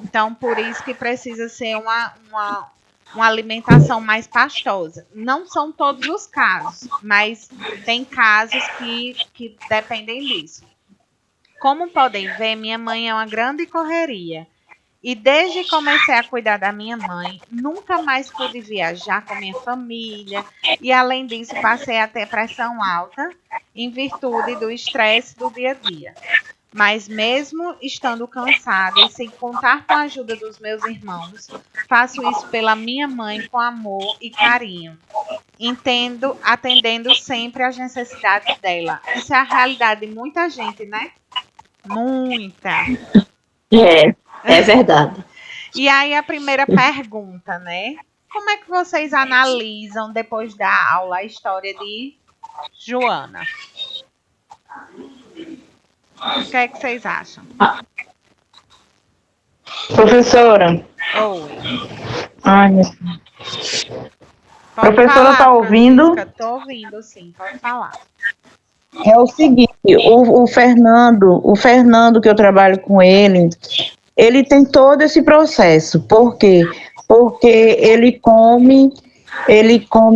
Então, por isso que precisa ser uma alimentação mais pastosa. Não são todos os casos, mas tem casos que dependem disso. Como podem ver, minha mãe é uma grande correria. E desde que comecei a cuidar da minha mãe, nunca mais pude viajar com minha família. E além disso, passei a ter pressão alta em virtude do estresse do dia a dia. Mas mesmo estando cansada e sem contar com a ajuda dos meus irmãos, faço isso pela minha mãe com amor e carinho. Atendendo sempre às necessidades dela. Isso é a realidade de muita gente, né? Muita. É verdade. E aí a primeira pergunta, né? Como é que vocês analisam, depois da aula, a história de Joana? O que é que vocês acham? Professora. Oi. Ai, meu... Professora, tá ouvindo? Estou ouvindo, sim. Pode falar. É o seguinte, o Fernando, que eu trabalho com ele tem todo esse processo. Por quê? Porque ele come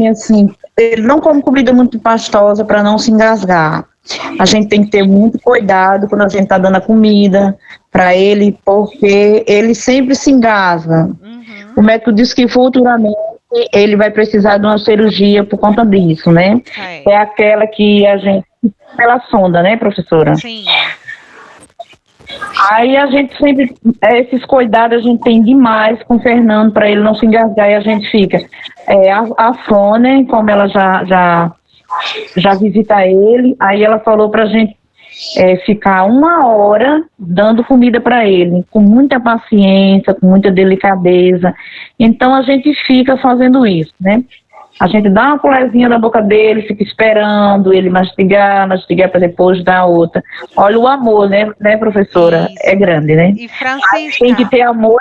assim, ele não come comida muito pastosa para não se engasgar. A gente tem que ter muito cuidado quando a gente está dando a comida para ele, porque ele sempre se engasga. O médico disse que futuramente ele vai precisar de uma cirurgia por conta disso, né? É aquela que a gente... pela sonda, né, professora? Sim. Aí a gente sempre... esses cuidados a gente tem demais com o Fernando para ele não se engasgar e a gente fica... a Fone, como ela já visita ele, aí ela falou pra gente ficar 1 hora dando comida para ele, com muita paciência, com muita delicadeza. Então a gente fica fazendo isso, né? A gente dá uma colherzinha na boca dele, fica esperando ele mastigar para depois dar outra. Olha o amor, né, professora? Isso. É grande, né? E Francisca, tem que ter amor.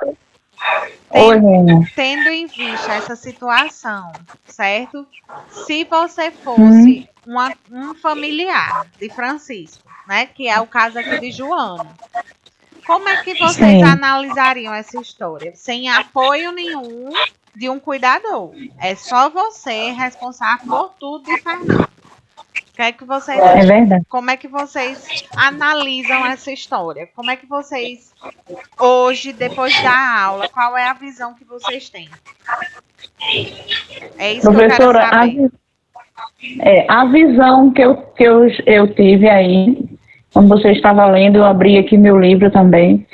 Tendo em vista essa situação, certo? Se você fosse um familiar de Francisco, né, que é o caso aqui de Joana, como é que vocês analisariam essa história? Sem apoio nenhum de um cuidador. É só você responsável por tudo de Fernando. O que é que vocês É verdade. Como é que vocês analisam essa história? Como é que vocês, hoje, depois da aula, qual é a visão que vocês têm? É isso, professora, que eu quero saber. A visão que eu tive aí, quando você estava lendo, eu abri aqui meu livro também.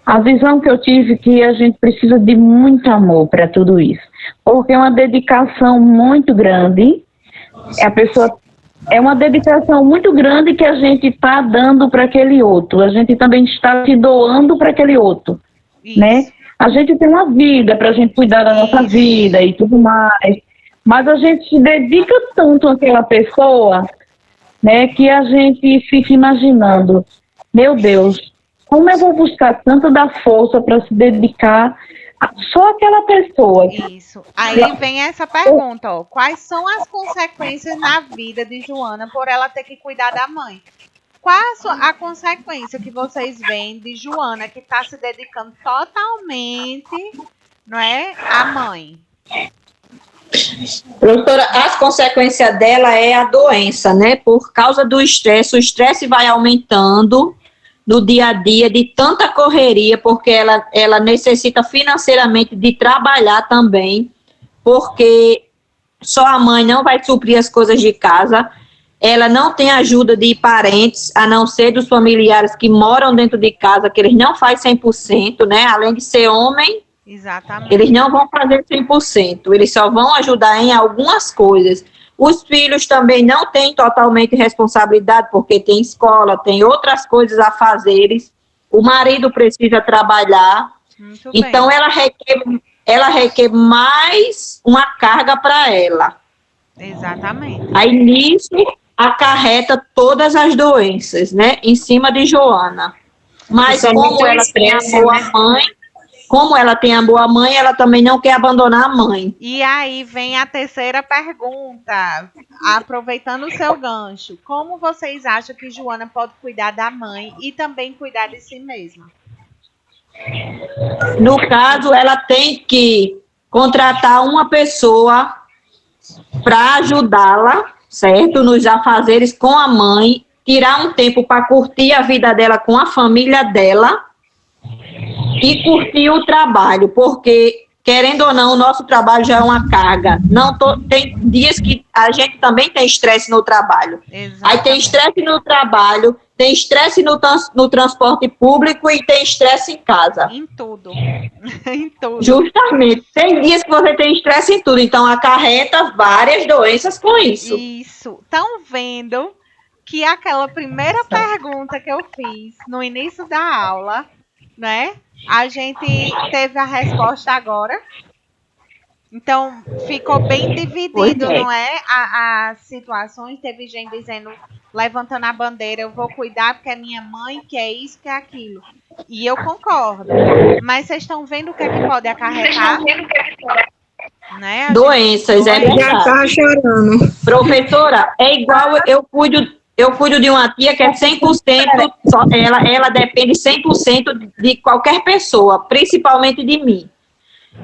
A visão que eu tive é que a gente precisa de muito amor para tudo isso. Porque é uma dedicação muito grande. É uma dedicação muito grande que a gente está dando para aquele outro. A gente também está se doando para aquele outro. Né? A gente tem uma vida para a gente cuidar da nossa vida e tudo mais. Mas a gente se dedica tanto àquela pessoa, né, que a gente fica imaginando, meu Deus, como eu vou buscar tanto da força para se dedicar a só aquela pessoa? Isso. Aí vem essa pergunta, ó. Quais são as consequências na vida de Joana por ela ter que cuidar da mãe? Qual a consequência que vocês veem de Joana, que está se dedicando totalmente, não é, à mãe? Professora, as consequências dela é a doença, né? Por causa do estresse, o estresse vai aumentando no dia a dia, de tanta correria, porque ela necessita financeiramente de trabalhar também, porque só a mãe não vai suprir as coisas de casa, ela não tem ajuda de parentes, a não ser dos familiares que moram dentro de casa, que eles não fazem 100%, né? Além de ser homem, Exatamente. eles não vão fazer 100%, eles só vão ajudar em algumas coisas. Os filhos também não têm totalmente responsabilidade, porque tem escola, tem outras coisas a fazer, o marido precisa trabalhar, Muito então bem. ela requer mais uma carga para ela. Exatamente. Aí nisso acarreta todas as doenças, né, em cima de Joana. Mas Isso é muito como ela tem a estresse, boa né? mãe, como ela tem a boa mãe, ela também não quer abandonar a mãe. E aí vem a terceira pergunta, aproveitando o seu gancho. Como vocês acham que Joana pode cuidar da mãe e também cuidar de si mesma? No caso, ela tem que contratar uma pessoa para ajudá-la, certo? Nos afazeres com a mãe, tirar um tempo para curtir a vida dela com a família dela e curtir o trabalho, porque, querendo ou não, o nosso trabalho já é uma carga. Tem dias que a gente também tem estresse no trabalho. Aí tem estresse no trabalho, tem estresse no transporte público e tem estresse em casa. Em tudo. Em tudo. Justamente. Tem dias que você tem estresse em tudo, então acarreta várias doenças com isso. Isso. Estão vendo que aquela primeira pergunta que eu fiz no início da aula, né? A gente teve a resposta agora. Então, ficou bem dividido, não é? As situações. Teve gente dizendo, levantando a bandeira, eu vou cuidar porque é minha mãe, que é isso, que é aquilo. E eu concordo. Mas vocês estão vendo o que é que pode acarretar? Né? Doenças, é Já verdade. tá chorando. Professora, é igual eu cuido de uma tia que é 100%, ela depende 100% de qualquer pessoa, principalmente de mim.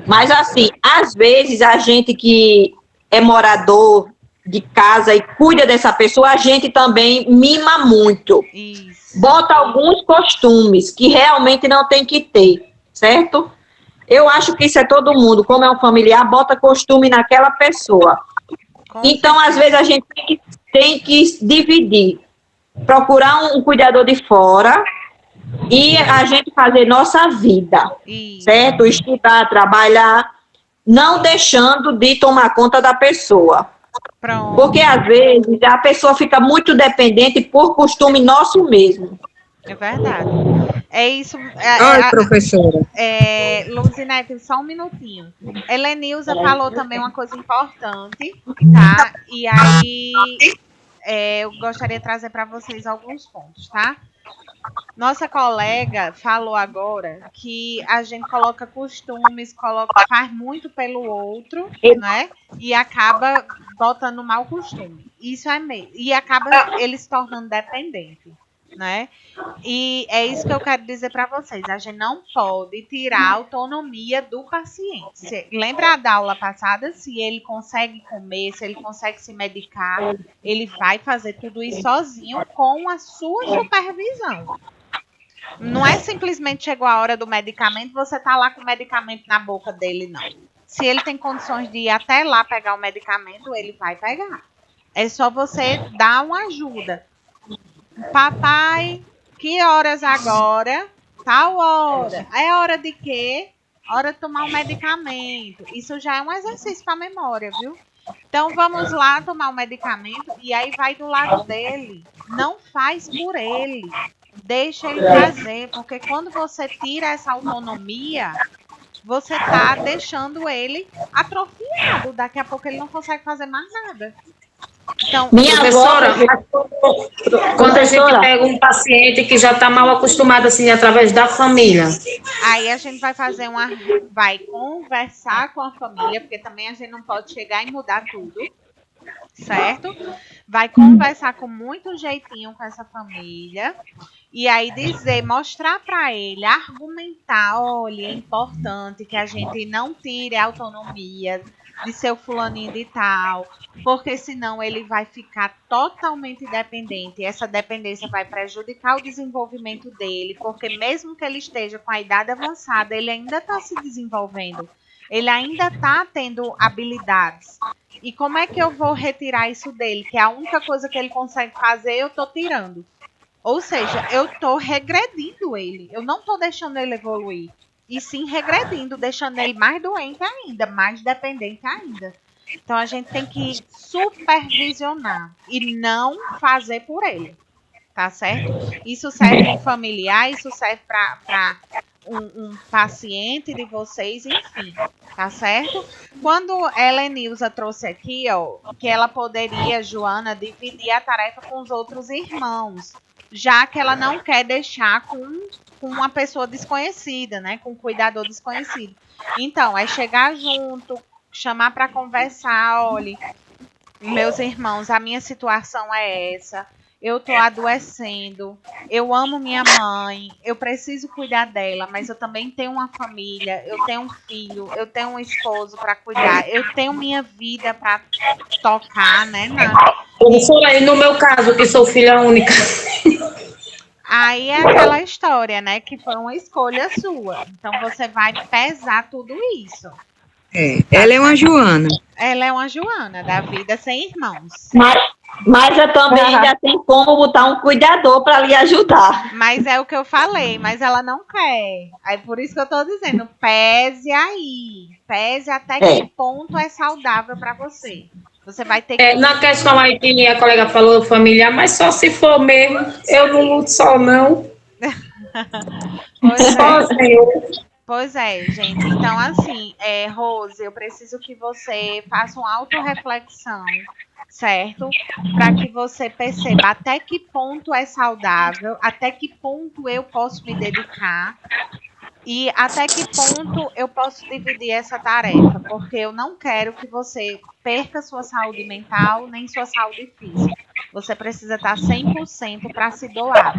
Mas assim, às vezes a gente que é morador de casa e cuida dessa pessoa, a gente também mima muito. Isso. Bota alguns costumes que realmente não tem que ter, certo? Eu acho que isso é todo mundo, como é um familiar, bota costume naquela pessoa. Então, às vezes, a gente tem que dividir. Procurar um cuidador de fora e a gente fazer nossa vida, certo? Estudar, trabalhar, não deixando de tomar conta da pessoa. Pronto. Porque, às vezes, a pessoa fica muito dependente por costume nosso mesmo. É verdade. É isso. Oi, professora. Luzinete, só um minutinho. Helenilza falou também uma coisa importante, tá? E aí eu gostaria de trazer para vocês alguns pontos, tá? Nossa colega falou agora que a gente coloca costumes, faz muito pelo outro, né? E acaba botando mau costume. Isso é mesmo. E acaba ele se tornando dependente, né? E é isso que eu quero dizer para vocês. A gente não pode tirar a autonomia do paciente. Lembra da aula passada? Se ele consegue comer, se ele consegue se medicar, ele vai fazer tudo isso sozinho com a sua supervisão. Não é simplesmente chegou a hora do medicamento, você tá lá com o medicamento na boca dele, não. Se ele tem condições de ir até lá pegar o medicamento, ele vai pegar. É só você dar uma ajuda. Papai, que horas agora? Tal hora. É hora de quê? Hora de tomar o medicamento. Isso já é um exercício para a memória, viu? Então vamos lá tomar o medicamento e aí vai do lado dele. Não faz por ele. Deixa ele fazer, porque quando você tira essa autonomia, você tá deixando ele atrofiado. Daqui a pouco ele não consegue fazer mais nada. Então, Minha professora, quando a gente pega um paciente que já está mal acostumado assim através da família, aí a gente vai conversar com a família, porque também a gente não pode chegar e mudar tudo, certo? Vai conversar com muito jeitinho com essa família e aí mostrar para ele, argumentar, olha, é importante que a gente não tire a autonomia de seu fulaninho de tal, porque senão ele vai ficar totalmente dependente e essa dependência vai prejudicar o desenvolvimento dele, porque mesmo que ele esteja com a idade avançada, ele ainda está se desenvolvendo. ele ainda está tendo habilidades. E como é que eu vou retirar isso dele? Que é a única coisa que ele consegue fazer, eu estou tirando. Ou seja, eu estou regredindo ele. Eu não estou deixando ele evoluir. E sim regredindo, deixando ele mais doente ainda, mais dependente ainda. Então a gente tem que supervisionar e não fazer por ele. Tá certo? Isso serve para um familiar, isso serve para um paciente de vocês, enfim. Tá certo? Quando Helenilza trouxe aqui, ó, que ela poderia, Joana, dividir a tarefa com os outros irmãos, já que ela não quer deixar com uma pessoa desconhecida, né? Com um cuidador desconhecido. Então, é chegar junto, chamar para conversar, olha, meus irmãos, a minha situação é essa. Eu tô adoecendo, eu amo minha mãe, eu preciso cuidar dela, mas eu também tenho uma família, eu tenho um filho, eu tenho um esposo para cuidar, eu tenho minha vida para tocar, né? E no meu caso, que sou filha única. Aí é aquela história, né? Que foi uma escolha sua. Então você vai pesar tudo isso. Ela é uma Joana. Ela é uma Joana, da vida sem irmãos. Mas eu também ainda tenho como botar um cuidador para lhe ajudar. Mas é o que eu falei, mas ela não quer. Aí por isso que eu tô dizendo, pese aí. Pese até que ponto é saudável para você. Você vai ter que... Na questão aí que minha colega falou, familiar, mas só se for mesmo. Eu não luto só, não. Pois é, gente. Então, assim, Rose, eu preciso que você faça uma autorreflexão, certo? Para que você perceba até que ponto é saudável, até que ponto eu posso me dedicar e até que ponto eu posso dividir essa tarefa, porque eu não quero que você perca sua saúde mental nem sua saúde física. Você precisa estar 100% para se doar.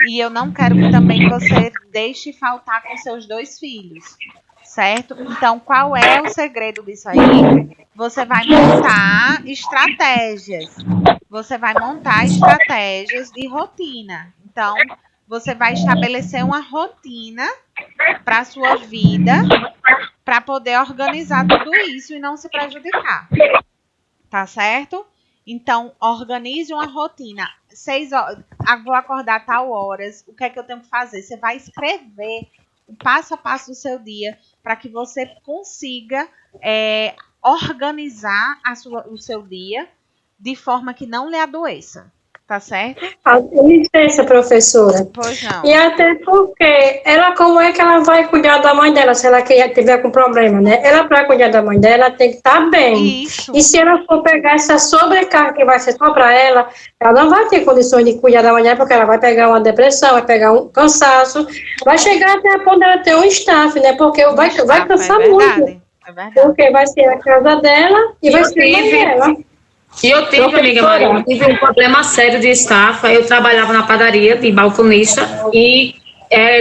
E eu não quero que também você deixe faltar com seus 2 filhos, certo? Então, qual é o segredo disso aí? Você vai montar estratégias. Você vai montar estratégias de rotina. Então, você vai estabelecer uma rotina para a sua vida, para poder organizar tudo isso e não se prejudicar. Tá certo? Então, organize uma rotina. 6 horas, vou acordar tal horas, o que é que eu tenho que fazer? Você vai escrever o passo a passo do seu dia para que você consiga organizar o seu dia de forma que não lhe adoeça. Tá certo? Com licença, professora. Pois não. E até porque ela, como é que ela vai cuidar da mãe dela se ela tiver com problema, né? Ela, para cuidar da mãe dela, tem que estar bem. Isso. E se ela for pegar essa sobrecarga que vai ser só para ela não vai ter condições de cuidar da mãe dela, porque ela vai pegar uma depressão, vai pegar um cansaço, vai chegar até a ponto dela ter um staff, né? Porque vai cansar muito. É verdade. Porque vai ser a casa dela e vai ser a mãe dela. E eu tive, amiga Maria, eu tive um problema sério de estafa. Eu trabalhava na padaria, de balconista, e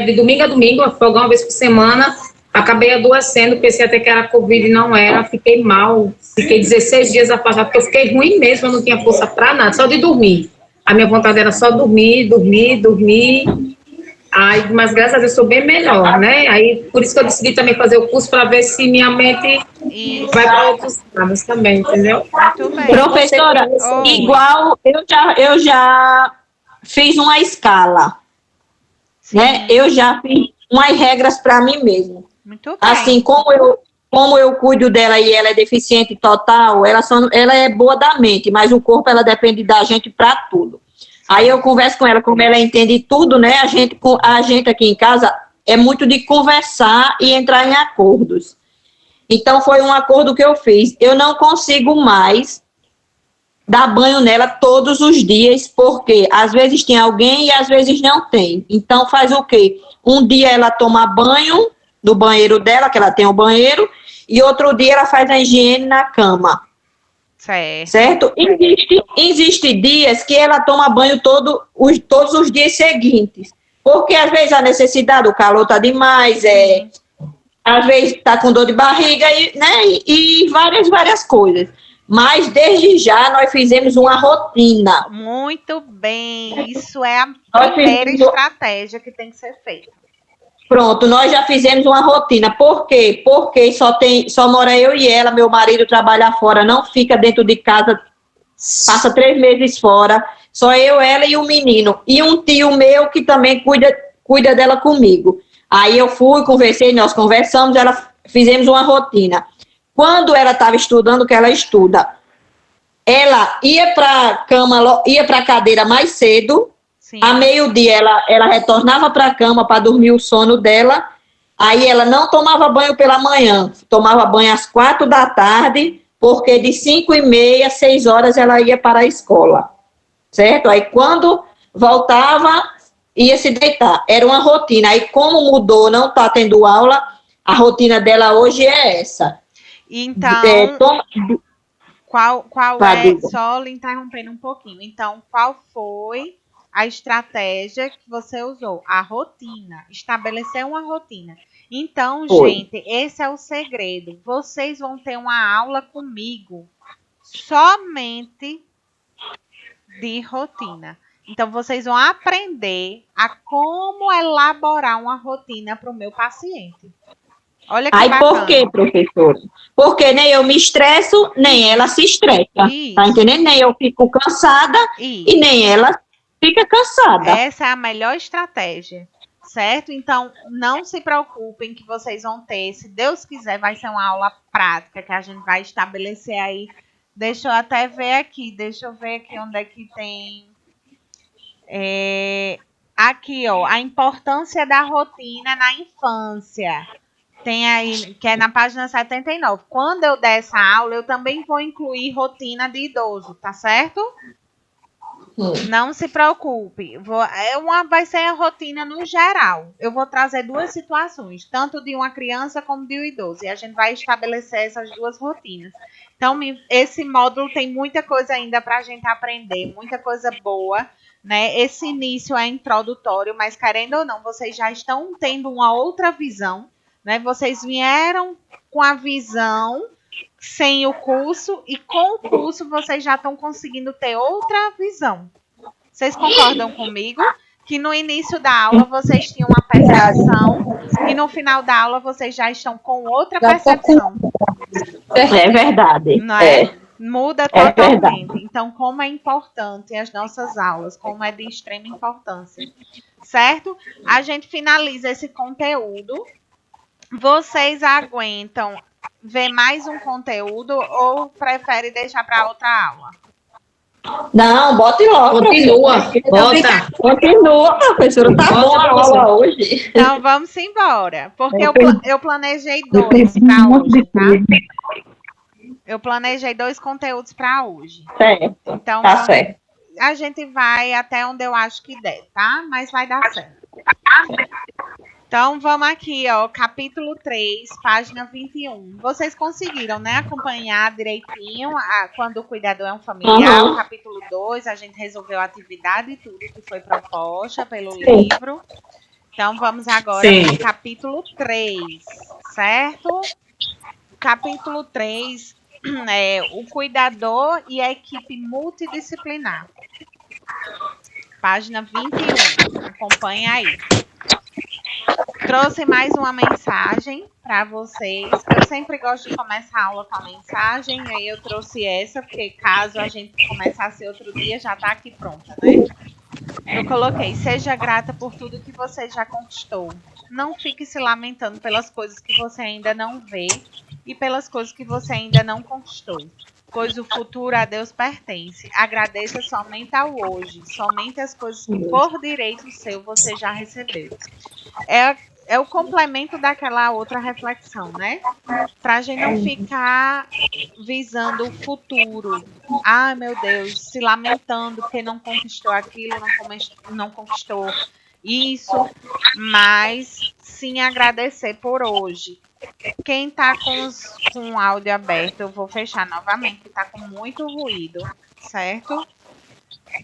de domingo a domingo, uma vez por semana, acabei adoecendo, pensei até que era Covid e não era, fiquei mal, fiquei 16 dias afastada, porque eu fiquei ruim mesmo, eu não tinha força para nada, só de dormir. A minha vontade era só dormir. Aí, mas graças a Deus sou bem melhor, né? Aí, por isso que eu decidi também fazer o curso para ver se minha mente vai para outros lados também, entendeu? Muito bem. Professora, igual eu já fiz uma escala, né? Eu já fiz umas regras para mim mesmo. Muito bem. Assim, como eu cuido dela e ela é deficiente total, ela é boa da mente, mas o corpo ela depende da gente para tudo. Aí eu converso com ela, como ela entende tudo, né? A gente aqui em casa é muito de conversar e entrar em acordos. Então, foi um acordo que eu fiz. Eu não consigo mais dar banho nela todos os dias, porque às vezes tem alguém e às vezes não tem. Então, faz o quê? Um dia ela toma banho no banheiro dela, que ela tem um banheiro, e outro dia ela faz a higiene na cama. Certo? Existe dias que ela toma banho todos os dias seguintes. Porque às vezes a necessidade, o calor está demais, às vezes está com dor de barriga, né? E várias coisas. Mas desde já nós fizemos uma rotina. Muito bem. Isso é a primeira estratégia que tem que ser feita. Pronto, nós já fizemos uma rotina. Por quê? Porque só mora eu e ela, meu marido trabalha fora, não fica dentro de casa, passa 3 meses fora, só eu, ela e o menino. E um tio meu que também cuida dela comigo. Aí eu fui, conversei, nós conversamos, fizemos uma rotina. Quando ela estava estudando, que ela estuda, ela ia para a cama, ia para a cadeira mais cedo. Sim. A meio-dia ela retornava para a cama para dormir o sono dela. Aí ela não tomava banho pela manhã, tomava banho às 4 da tarde, porque de 5h30, 6 horas ela ia para a escola, certo? Aí quando voltava, ia se deitar. Era uma rotina. Aí como mudou, não está tendo aula, a rotina dela hoje é essa. Então, só lhe interrompendo um pouquinho. Então, qual foi a estratégia que você usou? A rotina. Estabelecer uma rotina. Então, gente, esse é o segredo. Vocês vão ter uma aula comigo somente de rotina. Então, vocês vão aprender a como elaborar uma rotina para o meu paciente. Olha que bacana. Por quê, professora? Porque nem eu me estresso, nem ela se estressa. Isso. Tá entendendo? Nem eu fico cansada e nem ela fica cansada. Essa é a melhor estratégia, certo? Então, não se preocupem que vocês vão ter. Se Deus quiser, vai ser uma aula prática que a gente vai estabelecer aí. Deixa eu até ver aqui. Deixa eu ver aqui onde é que tem... Aqui, ó. A importância da rotina na infância. Tem aí, que é na página 79. Quando eu der essa aula, eu também vou incluir rotina de idoso, tá certo? Não se preocupe. Vai ser a rotina no geral. Eu vou trazer 2 situações, tanto de uma criança como de um idoso. E a gente vai estabelecer essas 2 rotinas. Então, esse módulo tem muita coisa ainda para a gente aprender, muita coisa boa, né? Esse início é introdutório, mas querendo ou não, vocês já estão tendo uma outra visão, né? Vocês vieram com a visão sem o curso e com o curso vocês já estão conseguindo ter outra visão. Vocês concordam comigo que no início da aula vocês tinham uma percepção e no final da aula vocês já estão com outra percepção? É verdade. Não é? Muda totalmente. Então, como é importante as nossas aulas, como é de extrema importância, certo? A gente finaliza esse conteúdo. Vocês aguentam ver mais um conteúdo ou prefere deixar para outra aula? Não, bote logo. Continua, professora. Tá bom a aula hoje. Então, vamos embora. Porque eu planejei 2 para hoje, tá? Eu planejei 2 conteúdos para hoje. Certo. Então, tá certo. A gente vai até onde eu acho que der, tá? Mas vai dar certo. Então, vamos aqui, ó, capítulo 3, página 21. Vocês conseguiram, né, acompanhar direitinho quando o cuidador é um familiar. O capítulo 2, a gente resolveu a atividade e tudo que foi proposta pelo livro. Então, vamos agora para o capítulo 3, certo? Capítulo 3 é o cuidador e a equipe multidisciplinar. Página 21. Acompanha aí. Trouxe mais uma mensagem para vocês. Eu sempre gosto de começar a aula com a mensagem. Aí eu trouxe essa, porque caso a gente começasse outro dia, já está aqui pronta, né? Eu coloquei, seja grata por tudo que você já conquistou. Não fique se lamentando pelas coisas que você ainda não vê e pelas coisas que você ainda não conquistou. Pois o futuro a Deus pertence. Agradeça somente ao hoje, somente as coisas que por direito seu você já recebeu. É o complemento daquela outra reflexão, né? Para a gente não ficar visando o futuro. Ai, meu Deus, se lamentando porque não conquistou aquilo, não conquistou isso, mas sim agradecer por hoje. Quem está com o áudio aberto, eu vou fechar novamente, porque está com muito ruído, certo?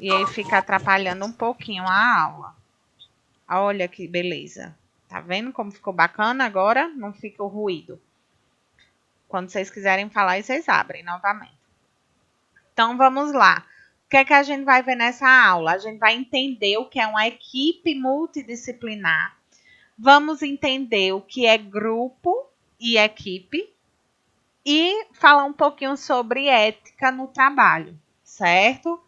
E aí fica atrapalhando um pouquinho a aula. Olha que beleza. Tá vendo como ficou bacana agora? Não fica o ruído. Quando vocês quiserem falar, vocês abrem novamente. Então, vamos lá. O que é que a gente vai ver nessa aula? A gente vai entender o que é uma equipe multidisciplinar. Vamos entender o que é grupo e equipe e falar um pouquinho sobre ética no trabalho, certo?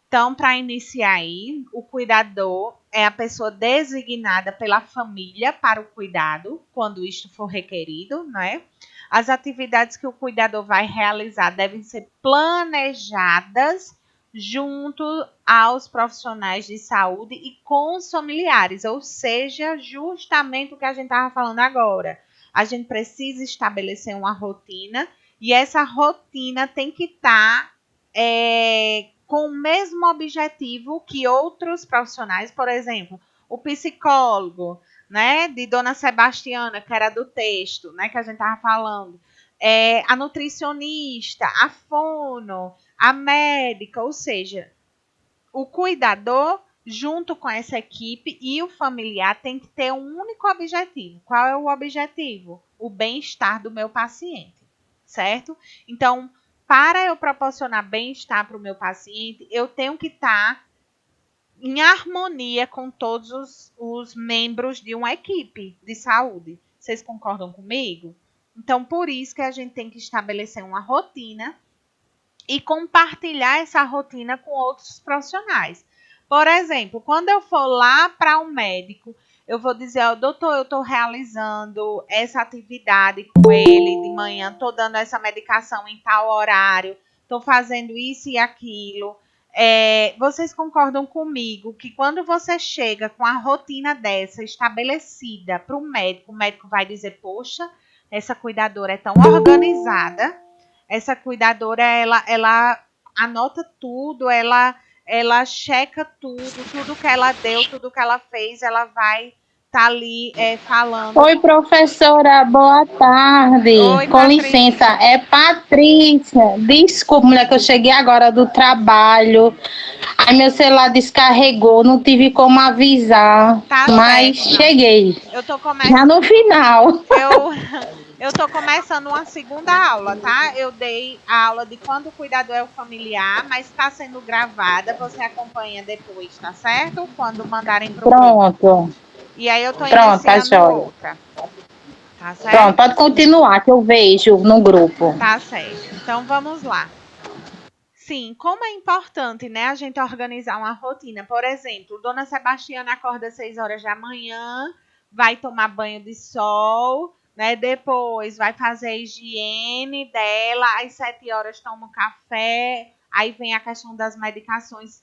Então, para iniciar aí, o cuidador é a pessoa designada pela família para o cuidado, quando isto for requerido, né? As atividades que o cuidador vai realizar devem ser planejadas junto aos profissionais de saúde e com os familiares, ou seja, justamente o que a gente estava falando agora. A gente precisa estabelecer uma rotina e essa rotina tem que estar com o mesmo objetivo que outros profissionais, por exemplo, o psicólogo, né, de Dona Sebastiana, que era do texto, né, que a gente estava falando, a nutricionista, a fono, a médica, ou seja, o cuidador, junto com essa equipe e o familiar, tem que ter um único objetivo. Qual é o objetivo? O bem-estar do meu paciente, certo? Então, para eu proporcionar bem-estar para o meu paciente, eu tenho que estar em harmonia com todos os membros de uma equipe de saúde. Vocês concordam comigo? Então, por isso que a gente tem que estabelecer uma rotina e compartilhar essa rotina com outros profissionais. Por exemplo, quando eu for lá para um médico, eu vou dizer, oh, doutor, eu estou realizando essa atividade com ele de manhã, estou dando essa medicação em tal horário, estou fazendo isso e aquilo. Vocês concordam comigo que quando você chega com a rotina dessa estabelecida para o médico vai dizer, poxa, essa cuidadora é tão organizada, essa cuidadora, ela anota tudo, ela checa tudo que ela deu, tudo que ela fez, ela vai estar ali falando. Oi, professora, boa tarde. Oi, com licença, é Patrícia. Desculpa, mulher, que eu cheguei agora do trabalho. Aí meu celular descarregou, não tive como avisar, mas certo. cheguei. Eu tô já no final. Eu tô começando uma segunda aula, tá? Eu dei a aula de quando o cuidador é o familiar, mas está sendo gravada, você acompanha depois, tá certo? Quando mandarem pro Pronto. grupo. E aí eu tô Pronto, tá iniciando jóia. outra. Tá certo? Pronto, pode continuar, que eu vejo no grupo. Tá certo. Então vamos lá. Sim, como é importante, né, a gente organizar uma rotina. Por exemplo, Dona Sebastiana acorda às 6 horas da manhã, vai tomar banho de sol, né? Depois vai fazer a higiene dela, às 7 horas toma um café, aí vem a questão das medicações.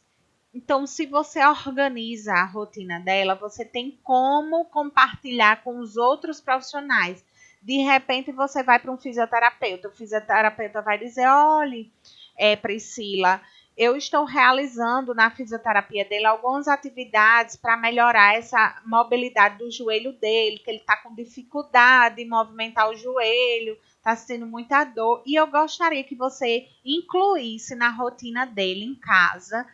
Então, se você organiza a rotina dela, você tem como compartilhar com os outros profissionais. De repente, você vai para um fisioterapeuta, o fisioterapeuta vai dizer, olha, Priscila, eu estou realizando na fisioterapia dele algumas atividades para melhorar essa mobilidade do joelho dele, que ele está com dificuldade de movimentar o joelho, está sentindo muita dor, e eu gostaria que você incluísse na rotina dele em casa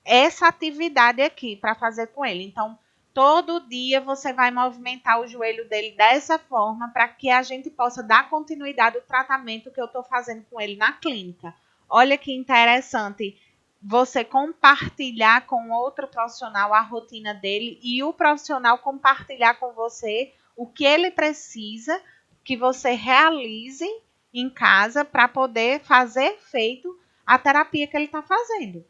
essa atividade aqui para fazer com ele. Então, todo dia você vai movimentar o joelho dele dessa forma para que a gente possa dar continuidade ao tratamento que eu estou fazendo com ele na clínica. Olha que interessante você compartilhar com outro profissional a rotina dele e o profissional compartilhar com você o que ele precisa que você realize em casa para poder fazer efeito a terapia que ele está fazendo.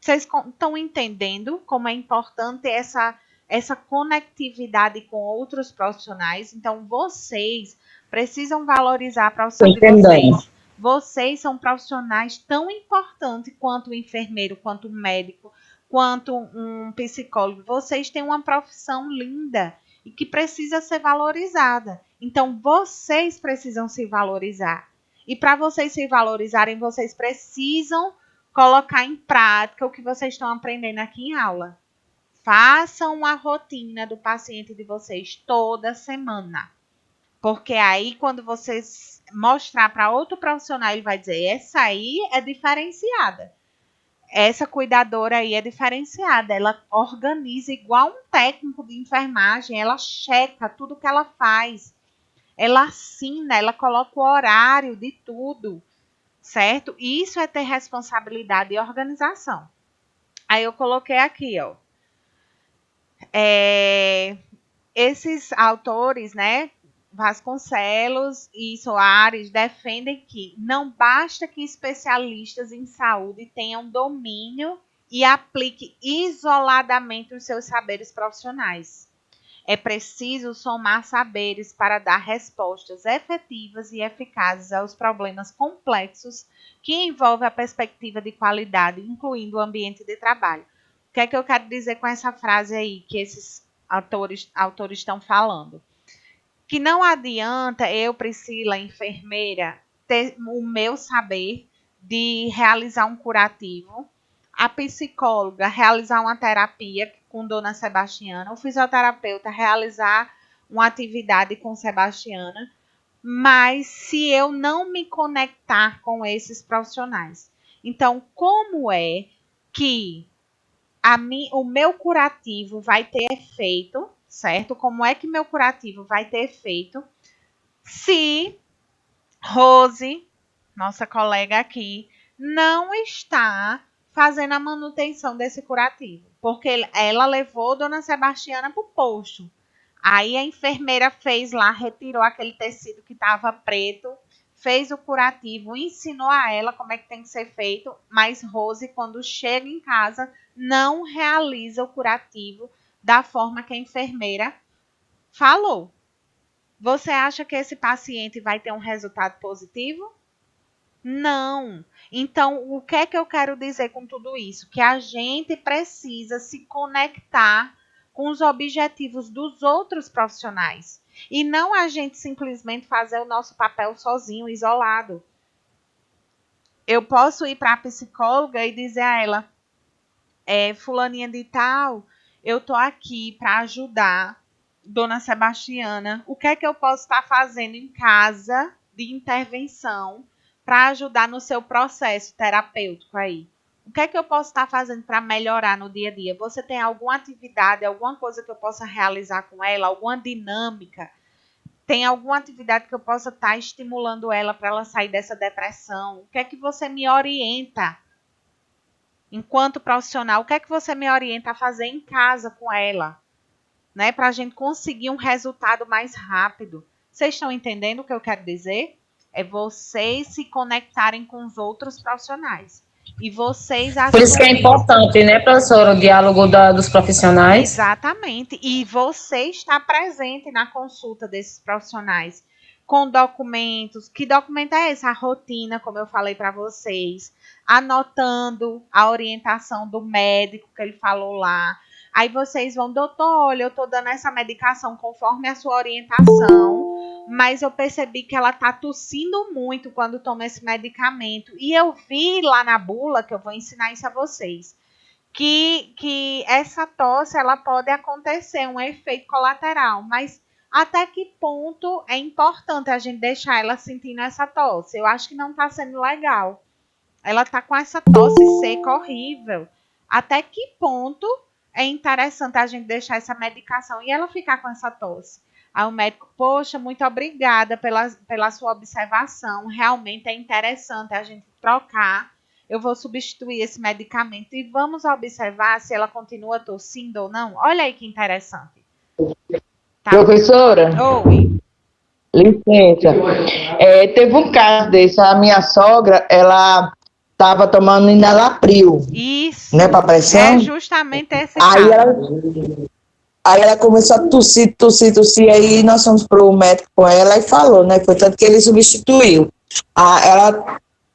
Vocês estão entendendo como é importante essa conectividade com outros profissionais? Então, vocês precisam valorizar a profissão de vocês. Vocês são profissionais tão importantes quanto o enfermeiro, quanto o médico, quanto um psicólogo. Vocês têm uma profissão linda e que precisa ser valorizada. Então, vocês precisam se valorizar. E para vocês se valorizarem, vocês precisam colocar em prática o que vocês estão aprendendo aqui em aula. Façam a rotina do paciente de vocês toda semana. Porque aí, quando vocês mostrar para outro profissional, ele vai dizer, essa aí é diferenciada. Essa cuidadora aí é diferenciada. Ela organiza igual um técnico de enfermagem. Ela checa tudo que ela faz. Ela assina, ela coloca o horário de tudo. Certo? Isso é ter responsabilidade e organização. Aí eu coloquei aqui, ó. esses autores, né, Vasconcelos e Soares, defendem que não basta que especialistas em saúde tenham domínio e apliquem isoladamente os seus saberes profissionais. É preciso somar saberes para dar respostas efetivas e eficazes aos problemas complexos que envolvem a perspectiva de qualidade, incluindo o ambiente de trabalho. O que é que eu quero dizer com essa frase aí que esses autores estão falando? Que não adianta eu, Priscila, enfermeira, ter o meu saber de realizar um curativo, a psicóloga realizar uma terapia com Dona Sebastiana, o fisioterapeuta realizar uma atividade com Sebastiana, mas se eu não me conectar com esses profissionais. Então, como é que o meu curativo vai ter efeito, certo? Como é que meu curativo vai ter efeito se Rose, nossa colega aqui, não está fazendo a manutenção desse curativo? Porque ela levou Dona Sebastiana para o posto. Aí a enfermeira fez lá, retirou aquele tecido que estava preto, fez o curativo, ensinou a ela como é que tem que ser feito, mas Rose, quando chega em casa, não realiza o curativo da forma que a enfermeira falou. Você acha que esse paciente vai ter um resultado positivo? Não. Então, o que é que eu quero dizer com tudo isso? Que a gente precisa se conectar com os objetivos dos outros profissionais. E não a gente simplesmente fazer o nosso papel sozinho, isolado. Eu posso ir para a psicóloga e dizer a ela, fulaninha de tal, eu tô aqui para ajudar Dona Sebastiana. O que é que eu posso estar fazendo em casa de intervenção para ajudar no seu processo terapêutico aí? O que é que eu posso estar fazendo para melhorar no dia a dia? Você tem alguma atividade, alguma coisa que eu possa realizar com ela, alguma dinâmica? Tem alguma atividade que eu possa estar estimulando ela para ela sair dessa depressão? O que é que você me orienta? Enquanto profissional, o que é que você me orienta a fazer em casa com ela? Né? Para a gente conseguir um resultado mais rápido. Vocês estão entendendo o que eu quero dizer? É vocês se conectarem com os outros profissionais. E vocês Por isso que é importante, né, professora, o diálogo dos profissionais. Exatamente. E você está presente na consulta desses profissionais com documentos. Que documento é esse? A rotina, como eu falei para vocês. Anotando a orientação do médico que ele falou lá. Aí vocês vão, doutor, olha, eu estou dando essa medicação conforme a sua orientação, mas eu percebi que ela está tossindo muito quando toma esse medicamento. E eu vi lá na bula, que eu vou ensinar isso a vocês, que essa tosse ela pode acontecer, um efeito colateral, mas até que ponto é importante a gente deixar ela sentindo essa tosse? Eu acho que não está sendo legal. Ela está com essa tosse seca horrível. Até que ponto é interessante a gente deixar essa medicação e ela ficar com essa tosse? Aí o médico, poxa, muito obrigada pela sua observação. Realmente é interessante a gente trocar. Eu vou substituir esse medicamento e vamos observar se ela continua tossindo ou não. Olha aí que interessante. Tá. Professora? Oi. Licença. Teve um caso desse. A minha sogra, ela estava tomando Enalapril. Isso. Né, para pressão. É justamente esse caso. Aí ela começou a tossir. Aí nós fomos para o médico com ela e falou, né? Foi tanto que ele substituiu.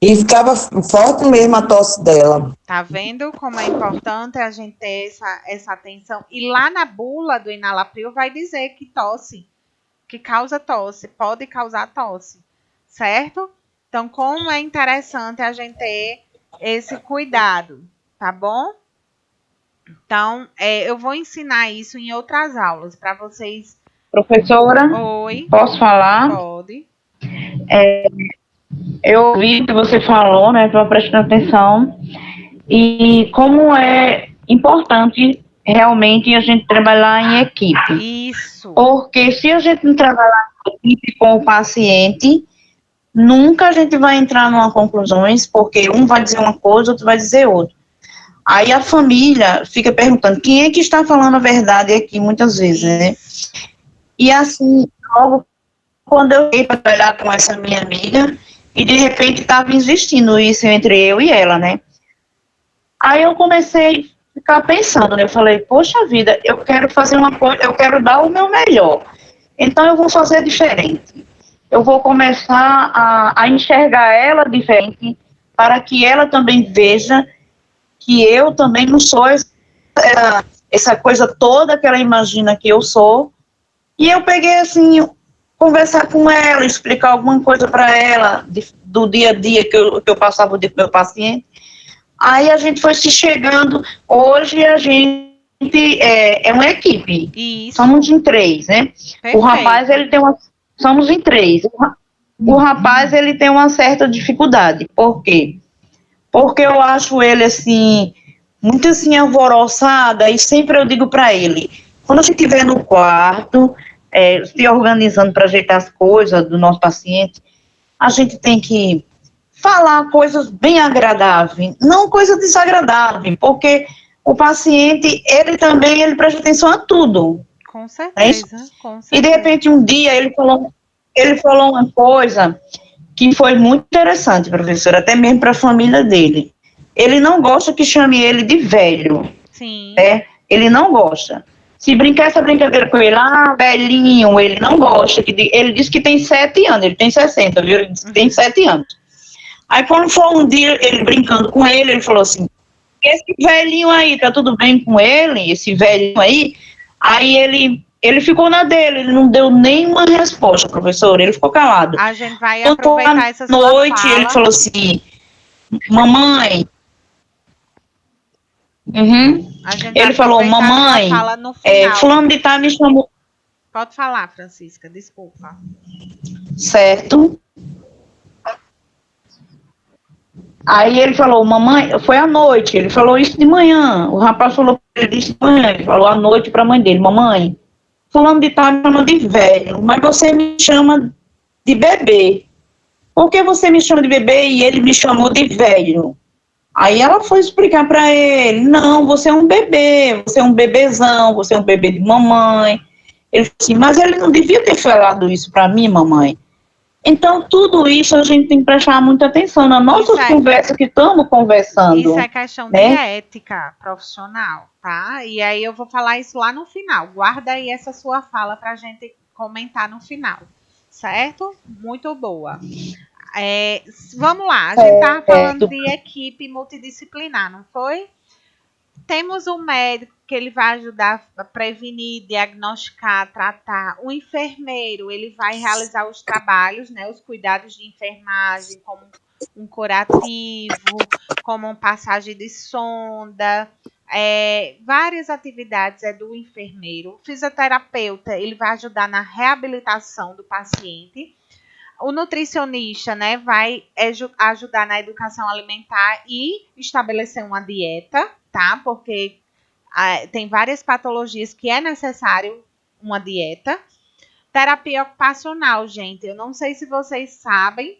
E ficava forte mesmo a tosse dela. Tá vendo como é importante a gente ter essa atenção? E lá na bula do Enalapril vai dizer que tosse, que causa tosse, pode causar tosse, certo? Então, como é interessante a gente ter esse cuidado, tá bom? Então, eu vou ensinar isso em outras aulas para vocês. Professora? Oi. Posso falar? Pode. Eu ouvi que você falou, né? Estou prestando atenção. E como é importante realmente a gente trabalhar em equipe. Isso. Porque se a gente não trabalhar em equipe com o paciente, nunca a gente vai entrar numa conclusões, porque um vai dizer uma coisa, outro vai dizer outra. Aí a família fica perguntando, quem é que está falando a verdade aqui, muitas vezes, né? E assim, logo quando eu fui para trabalhar com essa minha amiga, e de repente estava existindo isso entre eu e ela, né? Aí eu comecei a ficar pensando, né? Eu falei, poxa vida, eu quero fazer uma coisa, eu quero dar o meu melhor. Então eu vou fazer diferente. Eu vou começar a enxergar ela diferente, para que ela também veja que eu também não sou essa coisa toda que ela imagina que eu sou. E eu peguei assim, conversar com ela, explicar alguma coisa para ela do dia a dia que eu passava com o meu paciente. Aí a gente foi se chegando. Hoje a gente é uma equipe. Isso. Somos em 3, né? Perfeito. O rapaz, ele tem somos em 3. O rapaz, ele tem uma certa dificuldade. Por quê? Porque eu acho ele, assim, muito, assim, alvoroçado, e sempre eu digo para ele, quando a gente estiver no quarto, se organizando para ajeitar as coisas do nosso paciente, a gente tem que falar coisas bem agradáveis, não coisas desagradáveis, porque o paciente, ele presta atenção a tudo. Com certeza, com certeza. E de repente um dia ele falou uma coisa que foi muito interessante, professora, até mesmo para a família dele. Ele não gosta que chame ele de velho. Sim. Né? Ele não gosta. Se brincar essa brincadeira com ele, velhinho, ele não gosta. Ele diz que tem 7 anos, ele tem 60, viu? Ele diz que tem 7 anos. Aí quando foi um dia, ele brincando com ele falou assim, esse velhinho aí, tá tudo bem com ele? Esse velhinho aí? Aí ele ficou na dele, ele não deu nenhuma resposta, professor, ele ficou calado. A gente vai aproveitar essa sua noite, fala. ele falou assim, mamãe... Ele falou, mamãe, fulano de tal me chamou... Pode falar, Francisca, desculpa. Certo. Aí ele falou, mamãe, foi à noite, ele falou isso de manhã, o rapaz falou pra ele isso de manhã, ele falou à noite pra mãe dele, mamãe, fulano de tal me chama de velho, mas você me chama de bebê. Por que você me chama de bebê e ele me chamou de velho? Aí ela foi explicar pra ele, não, você é um bebê, você é um bebezão, você é um bebê de mamãe. Ele falou assim, mas ele não devia ter falado isso pra mim, mamãe. Então, tudo isso a gente tem que prestar muita atenção nas nossas conversas que estamos conversando. Isso é questão de ética profissional, tá? E aí eu vou falar isso lá no final. Guarda aí essa sua fala pra gente comentar no final, certo? Muito boa. Vamos lá, a gente estava falando de equipe multidisciplinar, não foi? Temos um médico que ele vai ajudar a prevenir, diagnosticar, tratar. O enfermeiro, ele vai realizar os trabalhos, né, os cuidados de enfermagem, como um curativo, como uma passagem de sonda, várias atividades do enfermeiro. O fisioterapeuta, ele vai ajudar na reabilitação do paciente. O nutricionista, né, vai ajudar na educação alimentar e estabelecer uma dieta, tá? Porque tem várias patologias que é necessário uma dieta. Terapia ocupacional, gente. Eu não sei se vocês sabem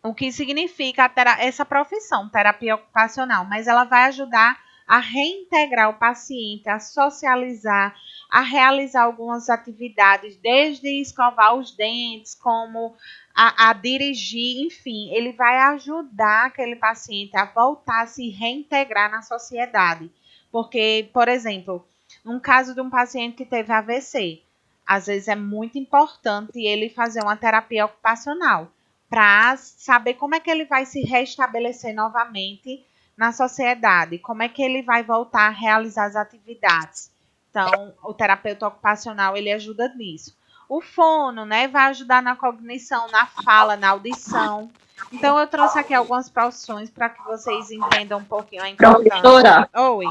o que significa essa profissão, terapia ocupacional, mas ela vai ajudar a reintegrar o paciente, a socializar, a realizar algumas atividades, desde escovar os dentes, como a dirigir, enfim, ele vai ajudar aquele paciente a voltar a se reintegrar na sociedade. Porque, por exemplo, num caso de um paciente que teve AVC, às vezes é muito importante ele fazer uma terapia ocupacional para saber como é que ele vai se restabelecer novamente na sociedade, como é que ele vai voltar a realizar as atividades. Então, o terapeuta ocupacional, ele ajuda nisso. O fono, né, vai ajudar na cognição, na fala, na audição. Então, eu trouxe aqui algumas profissões para que vocês entendam um pouquinho a importância. Professora. Oi.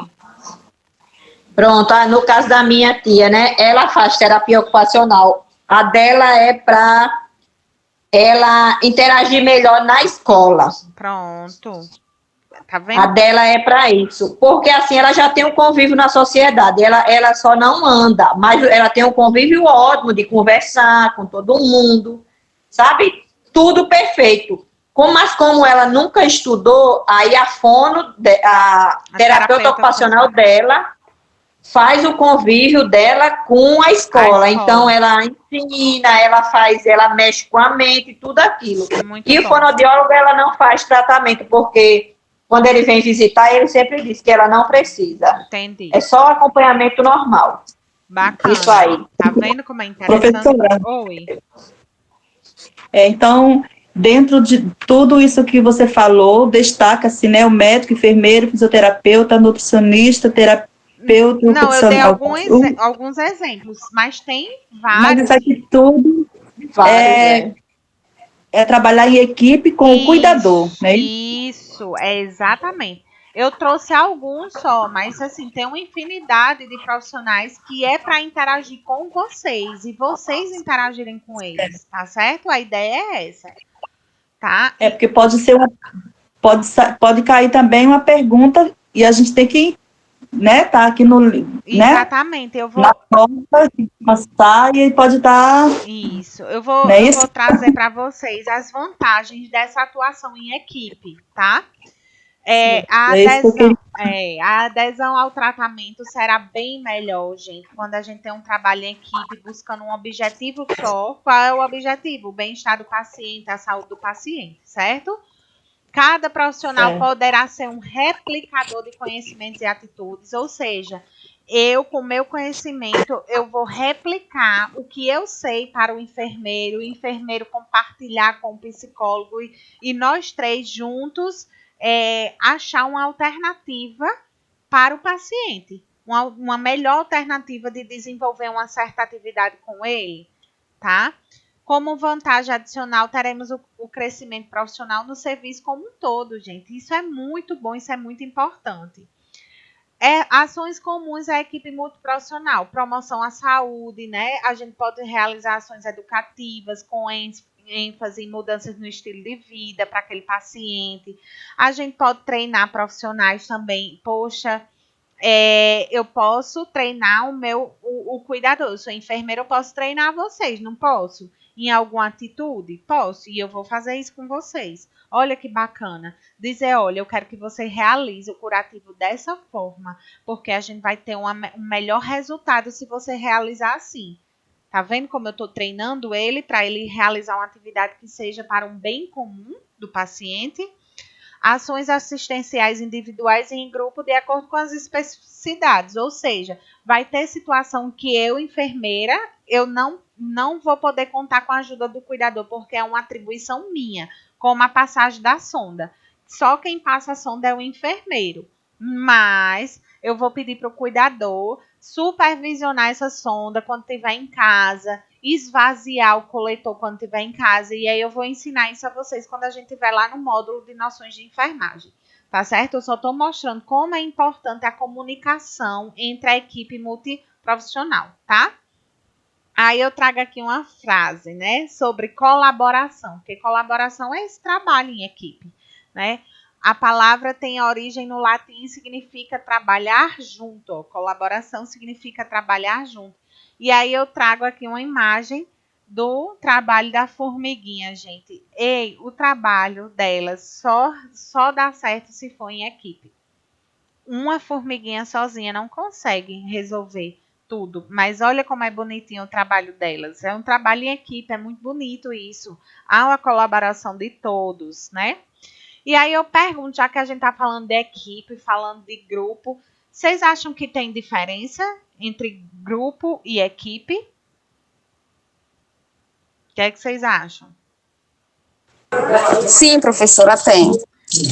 Pronto, no caso da minha tia, né, ela faz terapia ocupacional. A dela é para ela interagir melhor na escola. Pronto. Tá vendo? A dela é para isso, porque assim ela já tem um convívio na sociedade, ela só não anda, mas ela tem um convívio ótimo de conversar com todo mundo, sabe? Tudo perfeito. Mas como ela nunca estudou, aí a fono, a terapeuta ocupacional dela, faz o convívio dela com a escola. Então, ela ensina, ela mexe com a mente, tudo aquilo. E o fonoaudiólogo, ela não faz tratamento, porque quando ele vem visitar, ele sempre diz que ela não precisa. Entendi. É só acompanhamento normal. Bacana. Isso aí. Tá vendo como é interessante? Professora. Oi. Então, dentro de tudo isso que você falou, destaca-se, né, o médico, enfermeiro, fisioterapeuta, nutricionista, terapeuta. Não, eu dei alguns exemplos, mas tem vários. Mas isso aqui tudo é trabalhar em equipe com o cuidador, né? Isso, exatamente. Eu trouxe alguns só, mas assim, tem uma infinidade de profissionais que é para interagir com vocês e vocês interagirem com eles, tá certo? A ideia é essa, tá? É porque pode pode cair também uma pergunta e a gente tem que, né, tá aqui no, exatamente, eu vou na porta, passar e pode estar. Isso, eu vou trazer para vocês as vantagens dessa atuação em equipe, tá? A adesão ao tratamento será bem melhor, gente, quando a gente tem um trabalho em equipe buscando um objetivo só. Qual é o objetivo? O bem-estar do paciente, a saúde do paciente, certo? Cada profissional poderá ser um replicador de conhecimentos e atitudes, ou seja, eu, com meu conhecimento, eu vou replicar o que eu sei para o enfermeiro compartilhar com o psicólogo e nós três juntos achar uma alternativa para o paciente, uma melhor alternativa de desenvolver uma certa atividade com ele, tá? Como vantagem adicional, teremos o crescimento profissional no serviço como um todo, gente. Isso é muito bom, isso é muito importante. Ações comuns à equipe multiprofissional, promoção à saúde, né? A gente pode realizar ações educativas com ênfase em mudanças no estilo de vida para aquele paciente. A gente pode treinar profissionais também. Poxa, eu posso treinar o cuidador. Eu sou enfermeira, eu posso treinar vocês, não posso? Em alguma atitude? Posso, e eu vou fazer isso com vocês. Olha que bacana. Dizer, olha, eu quero que você realize o curativo dessa forma, porque a gente vai ter um melhor resultado se você realizar assim. Tá vendo como eu estou treinando ele para ele realizar uma atividade que seja para um bem comum do paciente? Ações assistenciais individuais e em grupo de acordo com as especificidades, ou seja, vai ter situação que eu, enfermeira, eu não vou poder contar com a ajuda do cuidador, porque é uma atribuição minha, como a passagem da sonda. Só quem passa a sonda é o enfermeiro, mas eu vou pedir para o cuidador supervisionar essa sonda quando estiver em casa, esvaziar o coletor quando estiver em casa, e aí eu vou ensinar isso a vocês quando a gente estiver lá no módulo de noções de enfermagem, tá certo? Eu só estou mostrando como é importante a comunicação entre a equipe multiprofissional, tá? Aí eu trago aqui uma frase, né, sobre colaboração, porque colaboração é esse trabalho em equipe, né? A palavra tem origem no latim e significa trabalhar junto. Ó. Colaboração significa trabalhar junto. E aí eu trago aqui uma imagem do trabalho da formiguinha, gente. O trabalho delas só dá certo se for em equipe. Uma formiguinha sozinha não consegue resolver tudo. Mas olha como é bonitinho o trabalho delas. É um trabalho em equipe, é muito bonito isso. Há uma colaboração de todos, né? E aí eu pergunto, já que a gente está falando de equipe, falando de grupo, vocês acham que tem diferença entre grupo e equipe? O que é que vocês acham? Sim, professora, tem.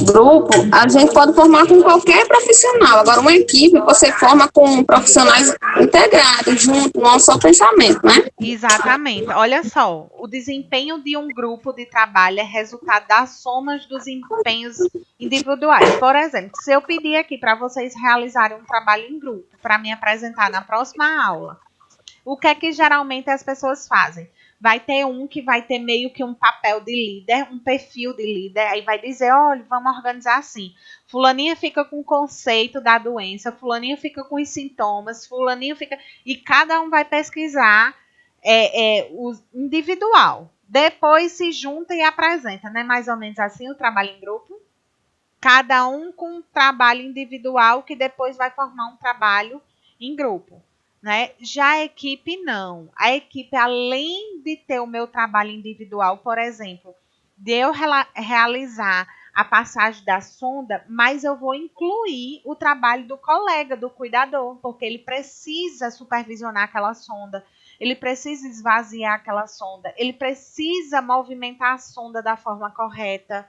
Grupo, a gente pode formar com qualquer profissional. Agora, uma equipe, você forma com profissionais integrados, junto, não só pensamento, né? Exatamente. Olha só, o desempenho de um grupo de trabalho é resultado das somas dos desempenhos individuais. Por exemplo, se eu pedir aqui para vocês realizarem um trabalho em grupo, para me apresentar na próxima aula, o que é que geralmente as pessoas fazem? Vai ter um que vai ter meio que um papel de líder, um perfil de líder, aí vai dizer, olha, vamos organizar assim. Fulaninha fica com o conceito da doença, fulaninha fica com os sintomas, fulaninha fica... E cada um vai pesquisar o individual, depois se junta e apresenta, né? Mais ou menos assim o trabalho em grupo. Cada um com um trabalho individual que depois vai formar um trabalho em grupo, né? Já a equipe não. A equipe, além de ter o meu trabalho individual, por exemplo, de eu realizar a passagem da sonda, mas eu vou incluir o trabalho do colega, do cuidador, porque ele precisa supervisionar aquela sonda, ele precisa esvaziar aquela sonda, ele precisa movimentar a sonda da forma correta,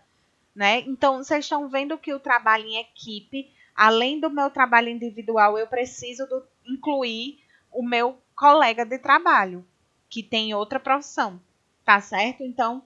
né? Então, vocês estão vendo que o trabalho em equipe, além do meu trabalho individual, eu preciso incluir o meu colega de trabalho, que tem outra profissão, tá certo? Então,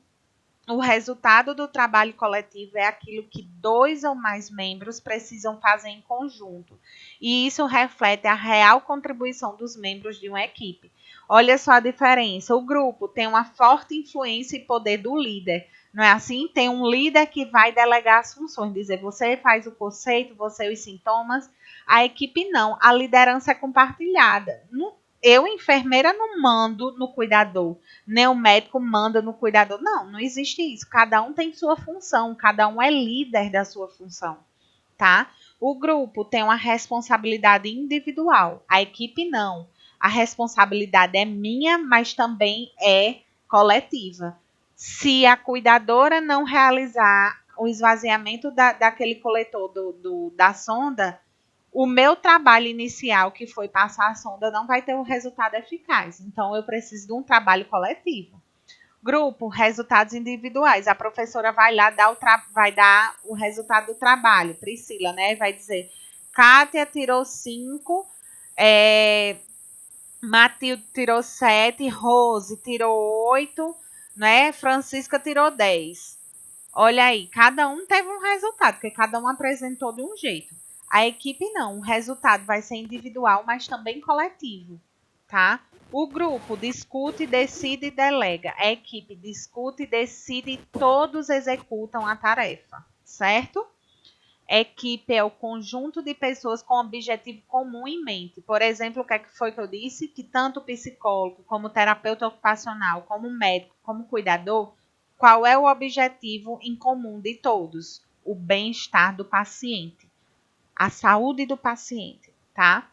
o resultado do trabalho coletivo é aquilo que 2 ou mais membros precisam fazer em conjunto. E isso reflete a real contribuição dos membros de uma equipe. Olha só a diferença. O grupo tem uma forte influência e poder do líder. Não é assim? Tem um líder que vai delegar as funções, dizer você faz o conceito, você os sintomas. A equipe não. A liderança é compartilhada. Eu, enfermeira, não mando no cuidador, nem o médico manda no cuidador. Não, não existe isso. Cada um tem sua função, cada um é líder da sua função, tá? O grupo tem uma responsabilidade individual, a equipe não. A responsabilidade é minha, mas também é coletiva. Se a cuidadora não realizar o esvaziamento daquele coletor da sonda, o meu trabalho inicial, que foi passar a sonda, não vai ter um resultado eficaz. Então, eu preciso de um trabalho coletivo. Grupo, resultados individuais. A professora vai lá vai dar o resultado do trabalho. Priscila, né? Vai dizer, Kátia tirou 5, Matilde tirou 7, Rose tirou 8, né? Francisca tirou 10. Olha aí, cada um teve um resultado, porque cada um apresentou de um jeito. A equipe não, o resultado vai ser individual, mas também coletivo, tá? O grupo discute, decide e delega. A equipe discute, decide e todos executam a tarefa, certo? A equipe é o conjunto de pessoas com objetivo comum em mente. Por exemplo, o que foi que eu disse? Que tanto o psicólogo, como o terapeuta ocupacional, como o médico, como o cuidador, qual é o objetivo em comum de todos? O bem-estar do paciente. A saúde do paciente, tá?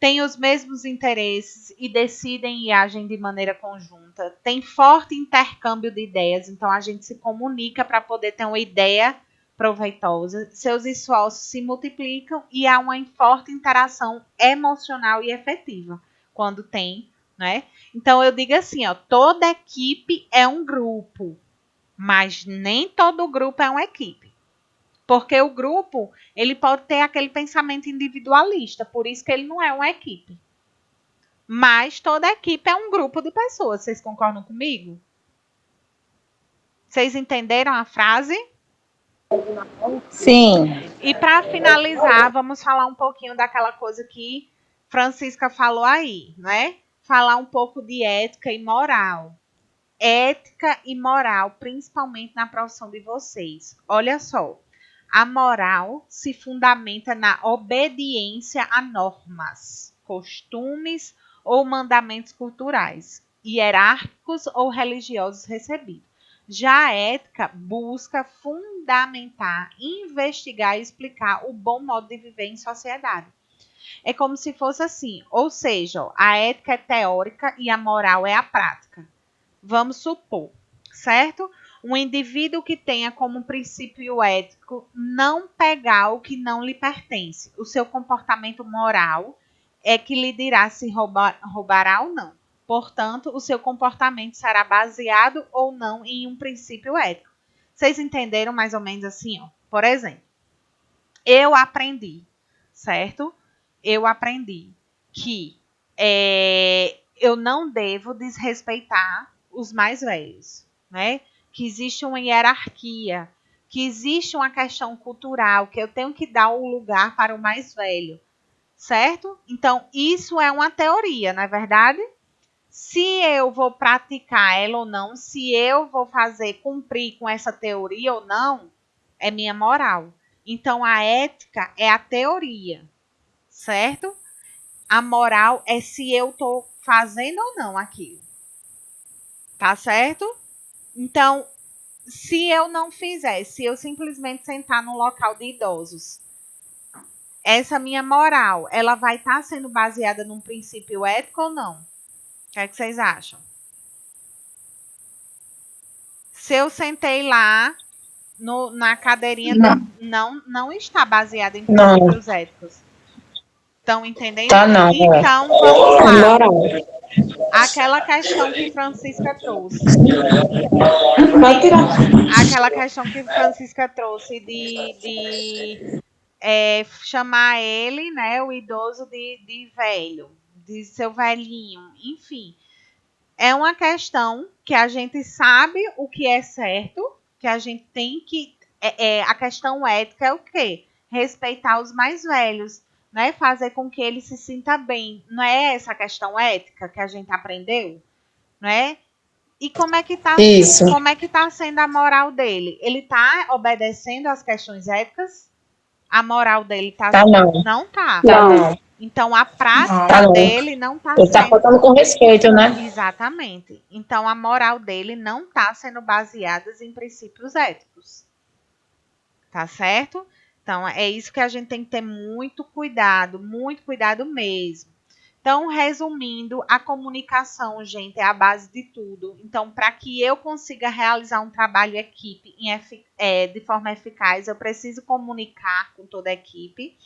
Tem os mesmos interesses e decidem e agem de maneira conjunta. Tem forte intercâmbio de ideias, então a gente se comunica para poder ter uma ideia proveitosa. Seus esforços se multiplicam e há uma forte interação emocional e efetiva quando tem, né? Então eu digo assim, ó, toda equipe é um grupo, mas nem todo grupo é uma equipe. Porque o grupo, ele pode ter aquele pensamento individualista, por isso que ele não é uma equipe. Mas toda equipe é um grupo de pessoas. Vocês concordam comigo? Vocês entenderam a frase? Sim. E para finalizar, vamos falar um pouquinho daquela coisa que Francisca falou aí, né? Falar um pouco de ética e moral. Ética e moral, principalmente na profissão de vocês. Olha só. A moral se fundamenta na obediência a normas, costumes ou mandamentos culturais, hierárquicos ou religiosos recebidos. Já a ética busca fundamentar, investigar e explicar o bom modo de viver em sociedade. É como se fosse assim, ou seja, a ética é teórica e a moral é a prática. Vamos supor, certo? Um indivíduo que tenha como princípio ético não pegar o que não lhe pertence. O seu comportamento moral é que lhe dirá se roubará ou não. Portanto, o seu comportamento será baseado ou não em um princípio ético. Vocês entenderam mais ou menos assim? Ó? Por exemplo, eu aprendi, certo? Eu aprendi que eu não devo desrespeitar os mais velhos, né? Que existe uma hierarquia, que existe uma questão cultural, que eu tenho que dar o lugar para o mais velho, certo? Então, isso é uma teoria, não é verdade? Se eu vou praticar ela ou não, se eu vou cumprir com essa teoria ou não, é minha moral. Então, a ética é a teoria, certo? A moral é se eu estou fazendo ou não aquilo. Tá certo? Então, se eu não fizer, se eu simplesmente sentar num local de idosos, essa minha moral, ela vai estar sendo baseada num princípio ético ou não? O que é que vocês acham? Se eu sentei lá na cadeirinha, não está baseada em princípios éticos. Estão entendendo? Tá, não. Então, vamos lá. Aquela questão que Francisca trouxe. Aquela questão que Francisca trouxe de chamar ele, né, o idoso de velho, de seu velhinho, enfim. É uma questão que a gente sabe o que é certo, que a gente tem que... a questão ética é o quê? Respeitar os mais velhos, né? Fazer com que ele se sinta bem. Não é essa questão ética que a gente aprendeu? Não é? E como é que tá sendo a moral dele? Ele está obedecendo às questões éticas? A moral dele tá não tá. Não. Então a prática dele não tá Ele tá faltando com respeito, né? Exatamente. Então a moral dele não tá sendo baseada em princípios éticos. Tá certo? Então é isso que a gente tem que ter muito cuidado mesmo. Então, resumindo, a comunicação, gente, é a base de tudo. Então, para que eu consiga realizar um trabalho em equipe de forma eficaz, eu preciso comunicar com toda a equipe.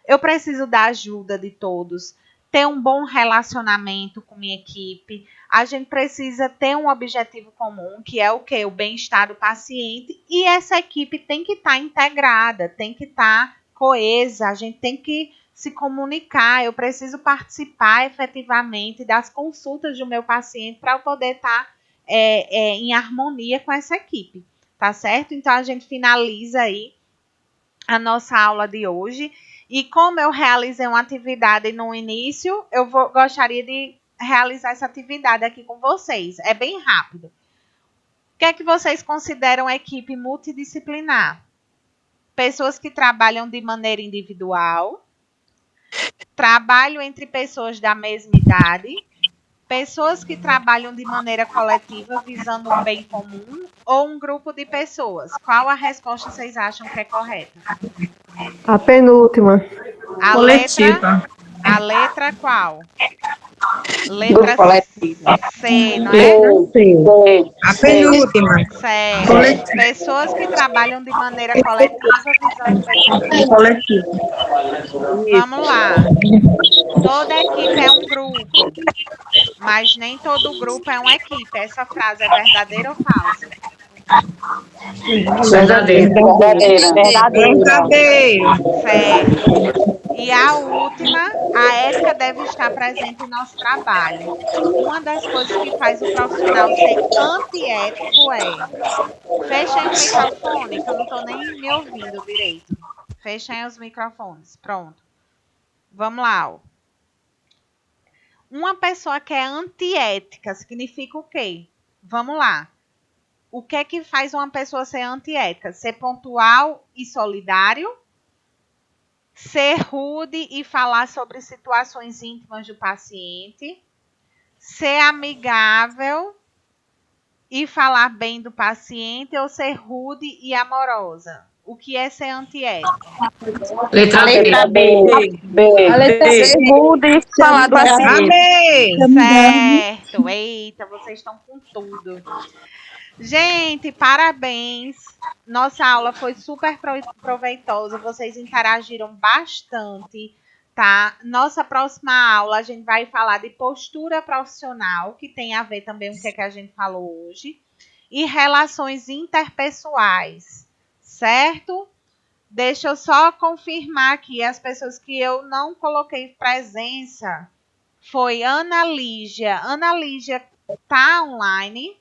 Eu preciso da ajuda de todos, ter um bom relacionamento com minha equipe. A gente precisa ter um objetivo comum, que é o quê? O bem-estar do paciente. E essa equipe tem que estar integrada, tem que estar coesa, a gente tem que se comunicar, eu preciso participar efetivamente das consultas do meu paciente para eu poder estar em harmonia com essa equipe, tá certo? Então, a gente finaliza aí a nossa aula de hoje. E como eu realizei uma atividade no início, eu gostaria de realizar essa atividade aqui com vocês. É bem rápido. O que é que vocês consideram equipe multidisciplinar? Pessoas que trabalham de maneira individual, trabalho entre pessoas da mesma idade, pessoas que trabalham de maneira coletiva visando um bem comum ou um grupo de pessoas. Qual a resposta vocês acham que é correta? A penúltima. A letra qual? Letra C, não é? A penúltima. Certo. Pessoas que trabalham de maneira coletiva visando bem comum. Vamos lá. Toda equipe é um grupo, mas nem todo grupo é uma equipe. Essa frase é verdadeira ou falsa? Verdadeiro. Certo. E a última, a ética deve estar presente em nosso trabalho. Uma das coisas que faz o profissional ser antiético é... Fechem o microfone, que eu não estou nem me ouvindo direito. Fechem os microfones. Pronto. Vamos lá. Ó. Uma pessoa que é antiética significa o quê? Vamos lá. O que é que faz uma pessoa ser antiética? Ser pontual e solidário? Ser rude e falar sobre situações íntimas do paciente? Ser amigável e falar bem do paciente? Ou ser rude e amorosa? O que é ser antiético? Letra B. A letra B. Ser rude e falar do paciente. Certo. Eita, vocês estão com tudo. Gente, parabéns. Nossa aula foi super proveitosa. Vocês interagiram bastante, tá? Nossa próxima aula a gente vai falar de postura profissional, que tem a ver também com o que a gente falou hoje, e relações interpessoais, certo? Deixa eu só confirmar aqui as pessoas que eu não coloquei presença. Foi Ana Lígia. Ana Lígia tá online?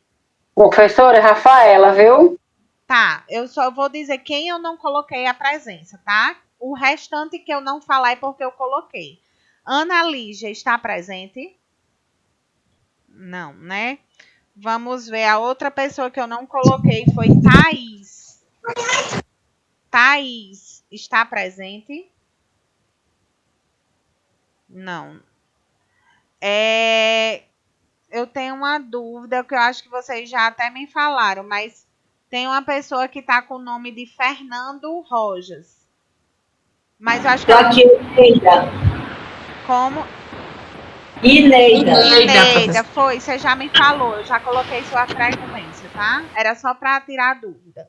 Professora Rafaela, viu? Tá, eu só vou dizer quem eu não coloquei a presença, tá? O restante que eu não falar é porque eu coloquei. Ana Lígia está presente? Não, né? Vamos ver, a outra pessoa que eu não coloquei foi Thaís. Thaís está presente? Não. Eu tenho uma dúvida que eu acho que vocês já até me falaram, mas tem uma pessoa que está com o nome de Fernando Rojas. Mas eu acho que... Como? Ineida, foi, você já me falou, eu já coloquei sua frequência, tá? Era só para tirar a dúvida.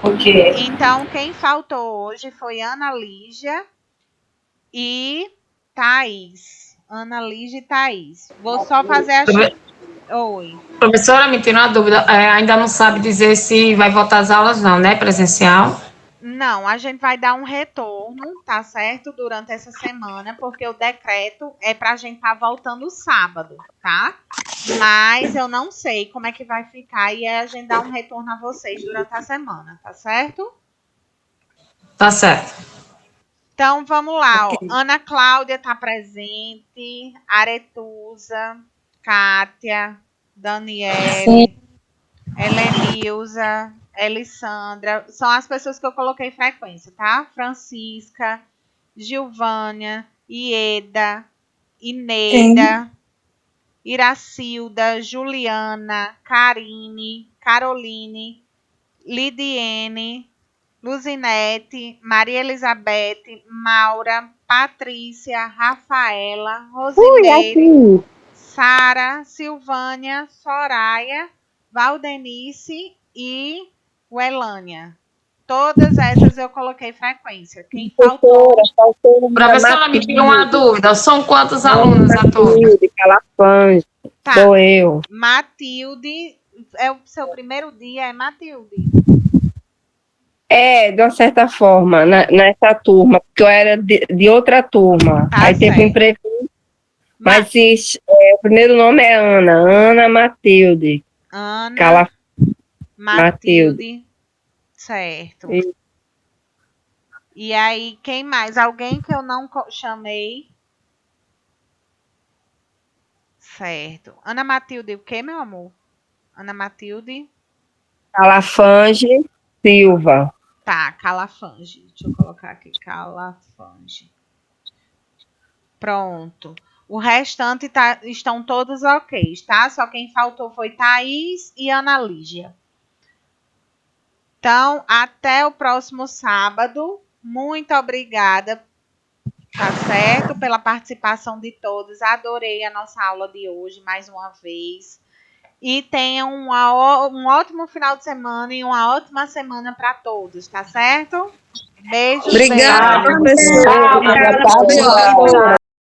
Ok. Então, quem faltou hoje foi Ana Lígia e Thaís. Ana Lígia e Thaís. Vou só fazer a... Oi. Professora, me tira uma dúvida. Ainda não sabe dizer se vai voltar às aulas, não, né? Presencial? Não, a gente vai dar um retorno, tá certo? Durante essa semana, porque o decreto é pra gente estar voltando sábado, tá? Mas eu não sei como é que vai ficar e a gente dá um retorno a vocês durante a semana, tá certo? Tá certo. Então, vamos lá. Okay. Ó. Ana Cláudia tá presente, Aretusa, Kátia, Daniele, Helenilza, Elissandra, são as pessoas que eu coloquei frequência, tá? Francisca, Gilvânia, Ieda, Ineida, Iracilda, Juliana, Karine, Caroline, Lidiene, Luzinete, Maria Elizabeth, Maura, Patrícia, Rafaela, Rosineire, Sara, Silvânia, Soraya, Valdenice e Welânia. Todas essas eu coloquei frequência. Quem faltou? Professora, me tira uma dúvida. São quantos alunos a turma? Calafange. Tá. Sou eu. Matilde, é o seu primeiro dia, é Matilde? É, de uma certa forma, nessa turma, porque eu era de outra turma. Tá aí certo. teve um imprevisto. Mas o primeiro nome é Ana Matilde. Ana Matilde. Certo. E aí, quem mais? Alguém que eu não chamei? Certo. Ana Matilde, o que, meu amor? Ana Matilde? Calafange Silva. Tá, Calafange. Deixa eu colocar aqui, Calafange. Pronto. O restante estão todos ok, tá? Só quem faltou foi Thaís e Ana Lígia. Então, até o próximo sábado. Muito obrigada, tá certo? Pela participação de todos. Adorei a nossa aula de hoje, mais uma vez. E tenham um ótimo final de semana e uma ótima semana para todos, tá certo? Beijo. Obrigada, professora. Obrigada.